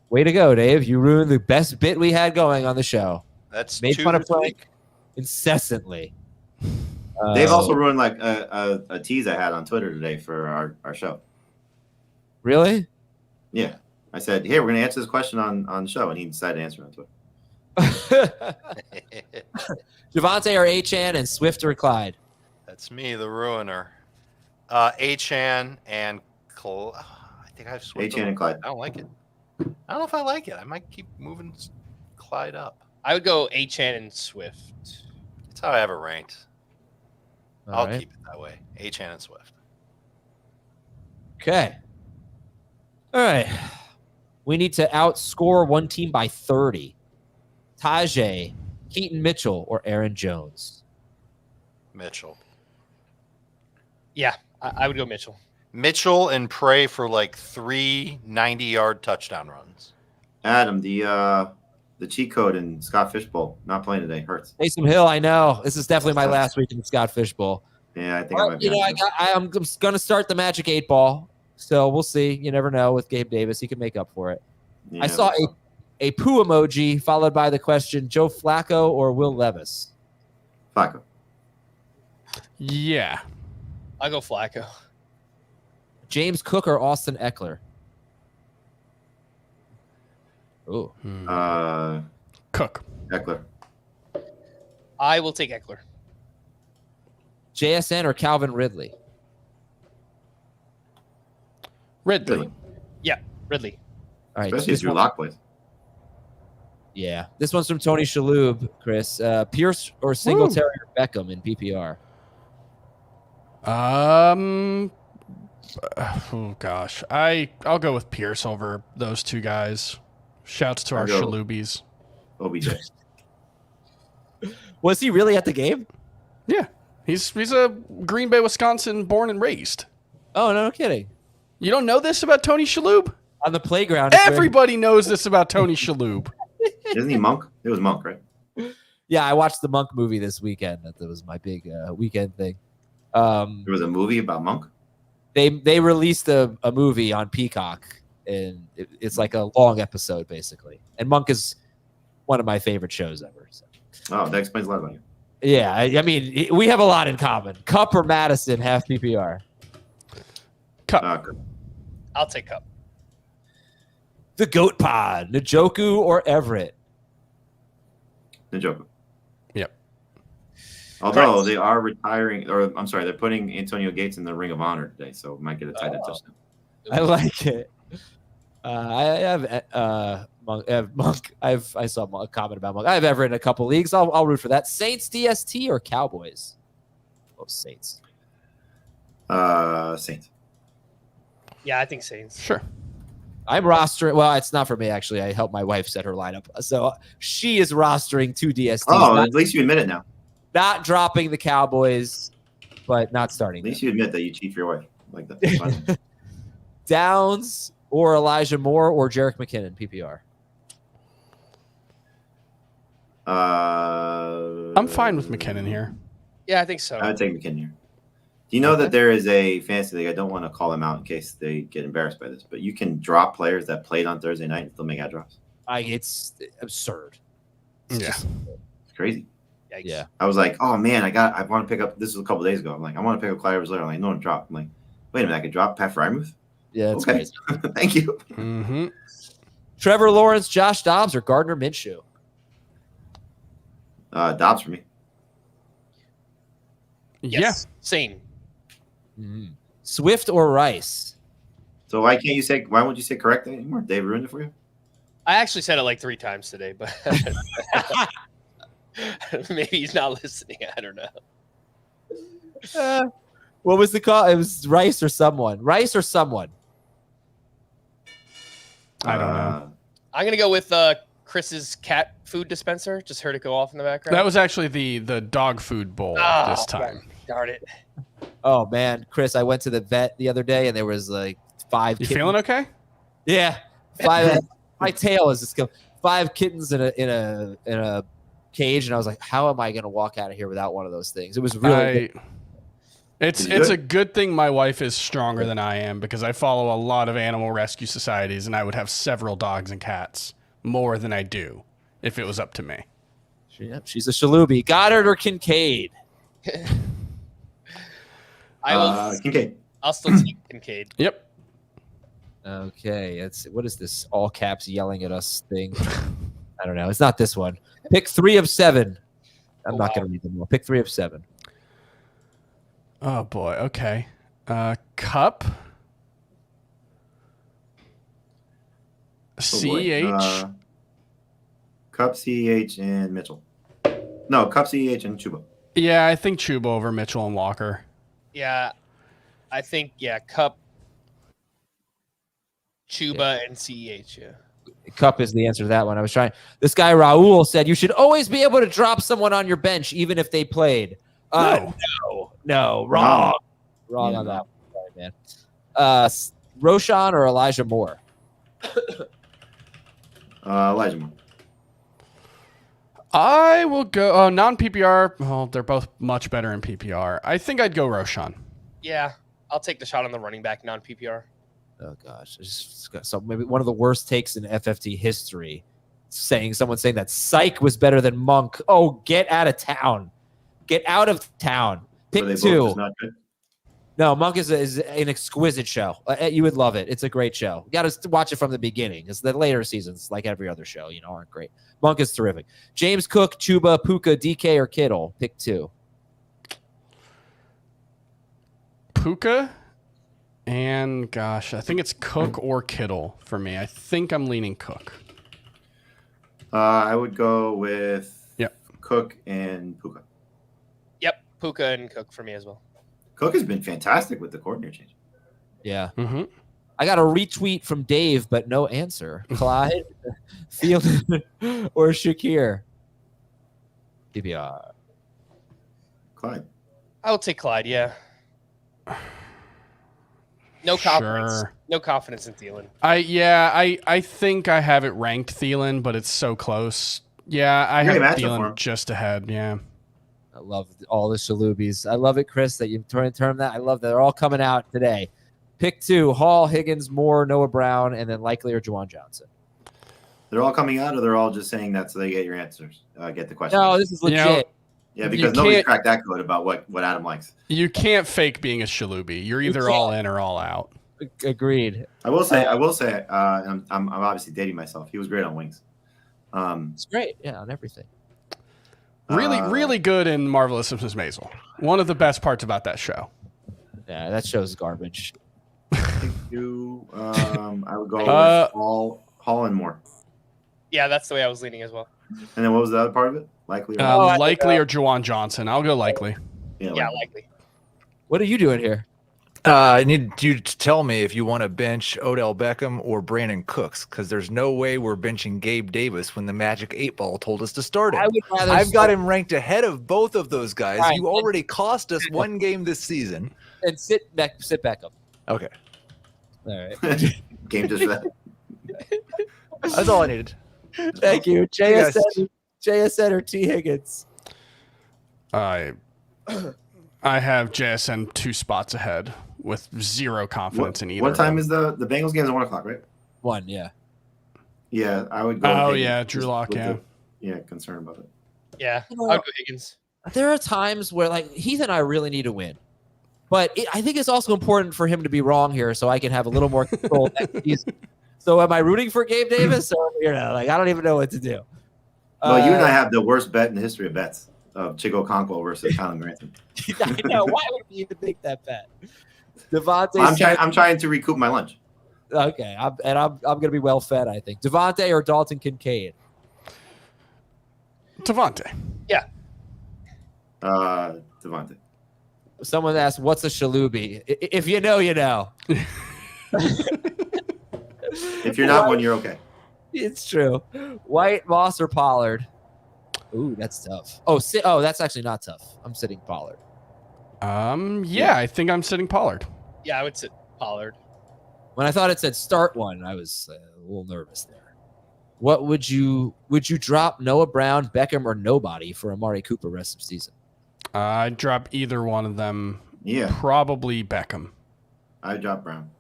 Way to go, Dave. You ruined the best bit we had going on the show. That's Made 2 fun of this Frank week. incessantly. They've also ruined like a tease I had on Twitter today for our show. Really? Yeah. I said, hey, we're going to answer this question on the show. And he decided to answer it on Twitter. Javante or Etienne and Swift or Clyde? That's me, the ruiner. Etienne and I think I have Swift. Etienne and Clyde. I don't like it. I don't know if I like it. I might keep moving Clyde up. I would go Etienne and Swift. That's how I have it ranked. All I'll right. keep it that way. Etienne and Swift. Okay. All right. We need to outscore one team by 30. Tajay, Keaton Mitchell, or Aaron Jones? Mitchell. Yeah, I would go Mitchell. Mitchell and pray for like 3 90-yard touchdown runs. Adam, the cheat code in Scott Fishbowl not playing today hurts. Taysom Hill, I know. This is definitely my last week in the Scott Fishbowl. Yeah, I think I might be. I'm going to start the Magic 8 Ball, so we'll see. You never know with Gabe Davis. He can make up for it. Yeah, I saw a poo emoji followed by the question, Joe Flacco or Will Levis? Flacco. Yeah. I'll go Flacco. James Cook or Austin Eckler? Oh, Cook. Eckler. I will take Eckler. JSN or Calvin Ridley? Ridley. Yeah, Ridley. All right. Especially if Drew Lock plays. Yeah. This one's from Tony Shalhoub, Chris. Pierce or Singletary or Beckham in PPR? Oh gosh. I'll go with Pierce over those two guys. Shouts to our go. Shalubies. OBJ. Was he really at the game? Yeah. He's a Green Bay, Wisconsin born and raised. Oh, no kidding. You don't know this about Tony Shalhoub? On the playground. is where- Everybody knows this about Tony Shalhoub. Isn't he Monk? It was Monk, right? Yeah, I watched the Monk movie this weekend. That was my big weekend thing. There was a movie about Monk. They released a movie on Peacock, and it's like a long episode, basically. And Monk is one of my favorite shows ever. So. Oh, that explains a lot about you. Yeah, I mean, we have a lot in common. Cup or Madison, half PPR. Cup. I'll take Cup. The Goat Pod, Njoku or Everett? Njoku. Yep. Although they are retiring, or I'm sorry, they're putting Antonio Gates in the Ring of Honor today, so might get a tight end touchdown. I like it. I have Monk. I saw a comment about Monk. I have Everett in a couple leagues. I'll root for that. Saints, DST, or Cowboys? Oh, Saints. Saints. Yeah, I think Saints. Sure. I'm rostering. Well, it's not for me, actually. I helped my wife set her lineup. So she is rostering 2 DSTs. Oh, at least you admit it now. Not dropping the Cowboys, but not starting. At least you admit that you cheat for your wife. Like that. That's fine. Downs or Elijah Moore or Jerick McKinnon, PPR? I'm fine with McKinnon here. Yeah, I think so. I would take McKinnon here. Do you know that there is a fantasy league? I don't want to call them out in case they get embarrassed by this, but you can drop players that played on Thursday night and still make ad drops. It's absurd. It's crazy. Yikes. Yeah. I was like, oh man, I want to pick up. This was a couple days ago. I'm like, I want to pick up Clyde Edwards-Helaire. I'm like, no one dropped. I'm like, wait a minute, I could drop Pat Frymuth? Yeah, it's okay. crazy. Thank you. Mm-hmm. Trevor Lawrence, Josh Dobbs, or Gardner Minshew? Dobbs for me. Yeah. Yes. Same. Mm-hmm. Swift or Rice? So why won't you say correct anymore? Dave ruined it for you? I actually said it like 3 times today, but maybe he's not listening. I don't know. What was the call? It was Rice or someone. Rice or someone. I don't know. I'm going to go with Chris's cat food dispenser. Just heard it go off in the background. That was actually the dog food bowl this time. Darn it. Oh, man. Chris, I went to the vet the other day, and there was like 5 You kittens. feeling okay? Yeah. 5. My tail is just 5 kittens in a cage, and I was like, how am I going to walk out of here without one of those things? It was really It's a good thing my wife is stronger than I am, because I follow a lot of animal rescue societies, and I would have several dogs and cats, more than I do if it was up to me. She's a Shalubi. Goddard or Kincaid? I will. Kincaid. I'll still take Kincaid. Yep. Okay. What is this all caps yelling at us thing? I don't know. It's not this one. Pick 3 of 7. I'm not going to read them all. Pick 3 of 7. Oh boy. Okay. Cup. CEH. Cup, CEH, and Mitchell. No, Cup, CEH, and Chuba. Yeah, I think Chuba over Mitchell and Walker. Yeah, I think Cup, Chuba, and CEH. Yeah. Cup is the answer to that one. I was trying. This guy Raul said you should always be able to drop someone on your bench even if they played. No, wrong. Wrong Yeah, on no. that one. Sorry, man. Roshan or Elijah Moore? Elijah Moore. I will go non-PPR. Well, they're both much better in PPR. I think I'd go Roshan. Yeah, I'll take the shot on the running back non-PPR. Oh gosh, so maybe one of the worst takes in FFT history. Someone saying that Psych was better than Monk. Oh, get out of town! Get out of town. Pick Were they both two. just not good? No, Monk is an exquisite show. You would love it. It's a great show. You got to watch it from the beginning. Because the later seasons, like every other show, aren't great. Monk is terrific. James Cook, Chuba, Puka, DK, or Kittle. Pick two. Puka, and gosh, I think it's Cook or Kittle for me. I think I'm leaning Cook. I would go with Yep. Cook and Puka. Yep, Puka and Cook for me as well. Cook has been fantastic with the coordinator change. Yeah. Mm-hmm. I got a retweet from Dave, but no answer. Clyde, Field, or Shakir? PPR. Clyde. I will take Clyde. Yeah. No confidence. Sure. No confidence in Thielen. I think I have it ranked Thielen, but it's so close. Yeah, I Great have matchup for Thielen him. just ahead. Yeah. I love all the Shalubies. I love it, Chris, that you term that. I love that they're all coming out today. Pick two: Hall, Higgins, Moore, Noah Brown, and then likely or Juwan Johnson. They're all coming out, or they're all just saying that so they get your answers, get the question. No, this is legit. You know, Yeah, because You nobody can't- cracked that code about what Adam likes. You can't fake being a Shalubi. You're either can't. all in or all out. Agreed. I will say, I'm obviously dating myself. He was great on wings. It's great. Yeah, on everything. Really good in Marvelous Mrs. Maisel. One of the best parts about that show. Yeah, that show's garbage. I would go with Hall and Moore. Yeah, that's the way I was leaning as well. And then what was the other part of it? Likely or I think, Likely or Juwan Johnson. I'll go likely. Yeah, likely. likely. What are you doing here? I need you to tell me if you want to bench Odell Beckham or Brandon Cooks, because there's no way we're benching Gabe Davis when the Magic 8 Ball told us to start him. I would rather. I've got him ranked ahead of both of those guys. Right. You already cost us one game this season. and sit back up. Okay, All right. Game just that. that's all I needed. Thank you, guys. JSN or T Higgins. I have JSN 2 spots ahead with zero confidence in either. What time of is the Bengals game? Is at 1 o'clock, right? 1, yeah. Yeah, I would go. Oh, with Higgins, yeah, just Drew Lock, with yeah. concerned about it. Yeah, You know, I'll go Higgins. There are times where like Heath and I really need to win, but I think it's also important for him to be wrong here, so I can have a little more control next season. So am I rooting for Gabe Davis, or I don't even know what to do. Well, you and I have the worst bet in the history of bets of Chico Conquo versus Kylan Grantham. I know. Why would we even make that bet? Devontae. I'm trying to recoup my lunch. Okay, I'm gonna be well fed. I think Devontae or Dalton Kincaid. Devontae. Devontae. Someone asked, "What's a shalubi?" If you know, you know. If you're not one, you're okay. It's true. White, Moss, or Pollard? Ooh, that's tough. Oh, that's actually not tough. I'm sitting Pollard. Yeah, I think I'm sitting Pollard. Yeah, I would sit Pollard. When I thought it said start one, I was a little nervous there. What would you drop Noah Brown, Beckham, or nobody for Amari Cooper rest of season? I'd drop either one of them. Yeah, Probably Beckham. I dropped Brown.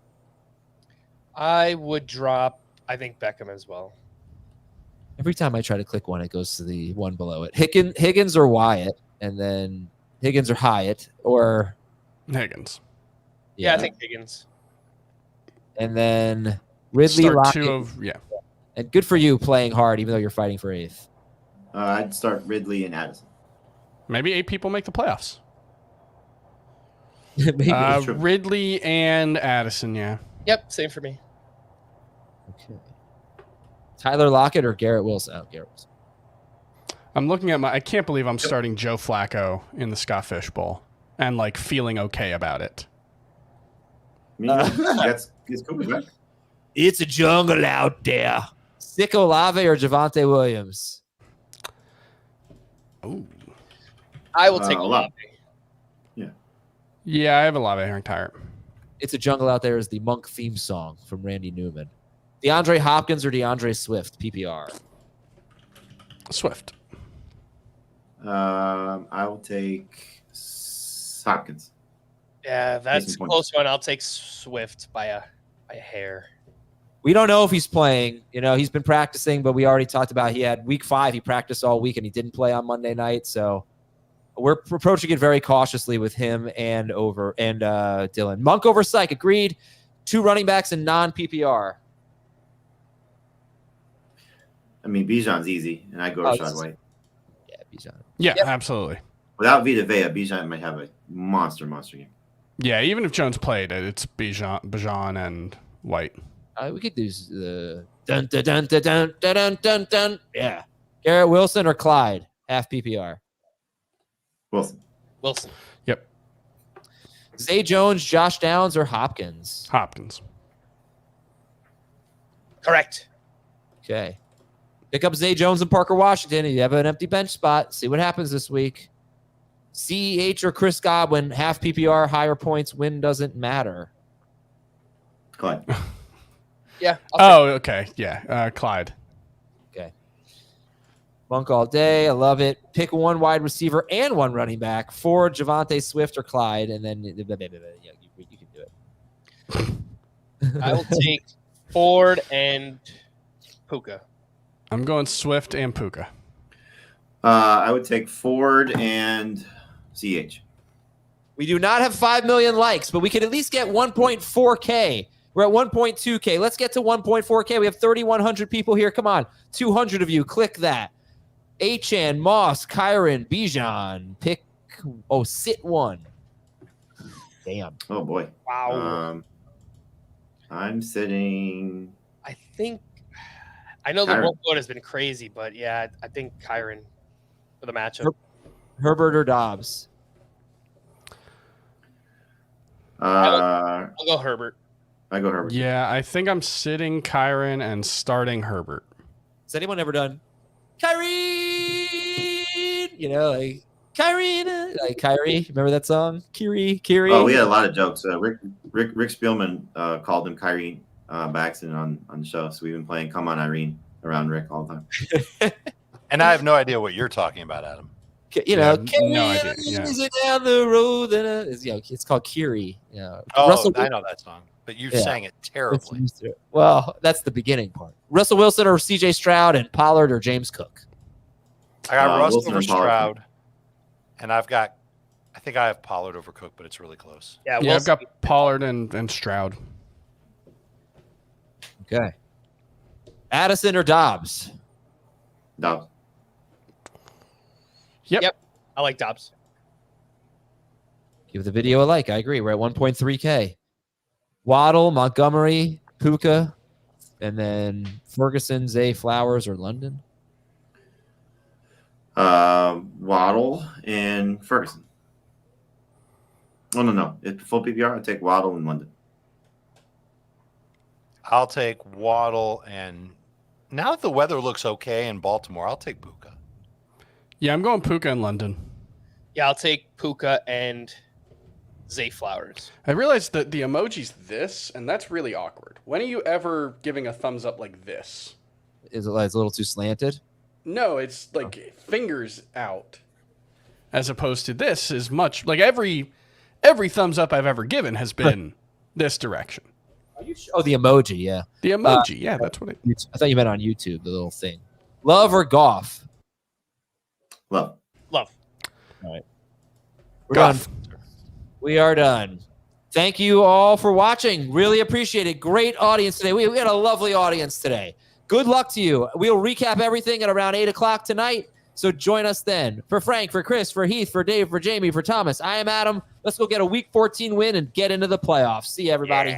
I would drop, I think, Beckham as well. Every time I try to click one, it goes to the one below it. Higgins or Wyatt, and then Higgins or Hyatt, or Higgins. Yeah, I think Higgins. And then Ridley, Start Lockett, 2 of, yeah. and good for you playing hard, even though you're fighting for 8th. I'd start Ridley and Addison. Maybe 8 people make the playoffs. Maybe. true. Ridley and Addison, yeah. Yep, same for me. Okay. Tyler Lockett or Garrett Wilson? Oh, Garrett Wilson. I'm looking at I can't believe I'm starting Joe Flacco in the Scott Fish Bowl and like feeling okay about it. That's Cooper back. It's a jungle out there. Sick Olave or Javonte Williams? Ooh. I will take Olave. Olave. Yeah, I have a lot of Aaron Tyrant. It's a Jungle Out There is the Monk theme song from Randy Newman. DeAndre Hopkins or DeAndre Swift, PPR? Swift. I will take Hopkins. Yeah, that's Decent a point. close one. I'll take Swift by a hair. We don't know if he's playing. You know, he's been practicing, but we already talked about he had week 5. He practiced all week, and he didn't play on Monday night. So we're approaching it very cautiously with him and Dylan. Monk over Syke, agreed. 2 running backs in non-PPR. I mean, Bijan's easy, and I go Rashad White. Yeah, Bijan. Yeah, Yep. Absolutely. Without Vita Vea, Bijan might have a monster game. Yeah, even if Jones played it, it's Bijan and White. We could do the dun dun dun dun dun dun dun dun. Yeah, Garrett Wilson or Clyde, half PPR. Wilson. Yep. Zay Jones, Josh Downs, or Hopkins? Hopkins. Correct. Okay. Pick up Zay Jones and Parker Washington. You have an empty bench spot. See what happens this week. CEH or Chris Godwin, half PPR, higher points, win doesn't matter. Clyde. Yeah. Okay. Yeah. Clyde. Okay. Monk all day. I love it. Pick 1 wide receiver and 1 running back. Ford, Javonte, Swift, or Clyde, and then you can do it. I will take Ford and Puka. I'm going Swift and Puka. I would take Ford and CH. We do not have 5 million likes, but we could at least get 1.4K. We're at 1.2K. Let's get to 1.4K. We have 3,100 people here. Come on. 200 of you. Click that. Etienne, Moss, Kyron, Bijan. Pick. Sit 1. Damn. Oh, boy. Wow. I'm sitting. I know the Kyron. vote has been crazy, but yeah, I think Kyron for the matchup. Herbert or Dobbs? I'll go Herbert. I go Herbert. Yeah, I think I'm sitting Kyron and starting Herbert. Has anyone ever done Kyrie? You know, like Kyrie, like Kyrie. Remember that song? Kiri. Oh, we had a lot of jokes. Rick Spielman called him Kyrie by accident on the show. So we've been playing "Come On Irene" around Rick all the time. And I have no idea what you're talking about, Adam. You know, no idea, yeah. is it down the road? It's called Kiri. You know, Oh, I know that song, but you sang it terribly. Well, that's the beginning part. Russell Wilson or C.J. Stroud, and Pollard or James Cook? I got Russ Wilson over and Pollard. Stroud, and I think I have Pollard over Cook, but it's really close. Yeah, Yeah, I've got Pollard and Stroud. Okay. Addison or Dobbs? Dobbs. Yep. I like Dobbs. Give the video a like. I agree. We're at 1.3K. Waddle, Montgomery, Puka, and then Ferguson, Zay, Flowers, or London. Waddle and Ferguson. Oh, no. It's full PPR. I take Waddle and London. I'll take Waddle, and now that the weather looks okay in Baltimore, I'll take Puka. Yeah, I'm going Puka in London. Yeah, I'll take Puka and Zay Flowers. I realized that the emoji's this, and that's really awkward. When are you ever giving a thumbs up like this? Is it like it's a little too slanted? No, it's like fingers out. As opposed to this is much like every thumbs up I've ever given has been this direction. Oh, the emoji, yeah. The emoji, yeah, that's what it is. I thought you meant on YouTube, the little thing. Love or Goff? Love. Love. All right. We're done. We are done. Thank you all for watching. Really appreciate it. Great audience today. We had a lovely audience today. Good luck to you. We'll recap everything at around 8 o'clock tonight. So join us then. For Frank, for Chris, for Heath, for Dave, for Jamie, for Thomas, I am Adam. Let's go get a Week 14 win and get into the playoffs. See you, everybody.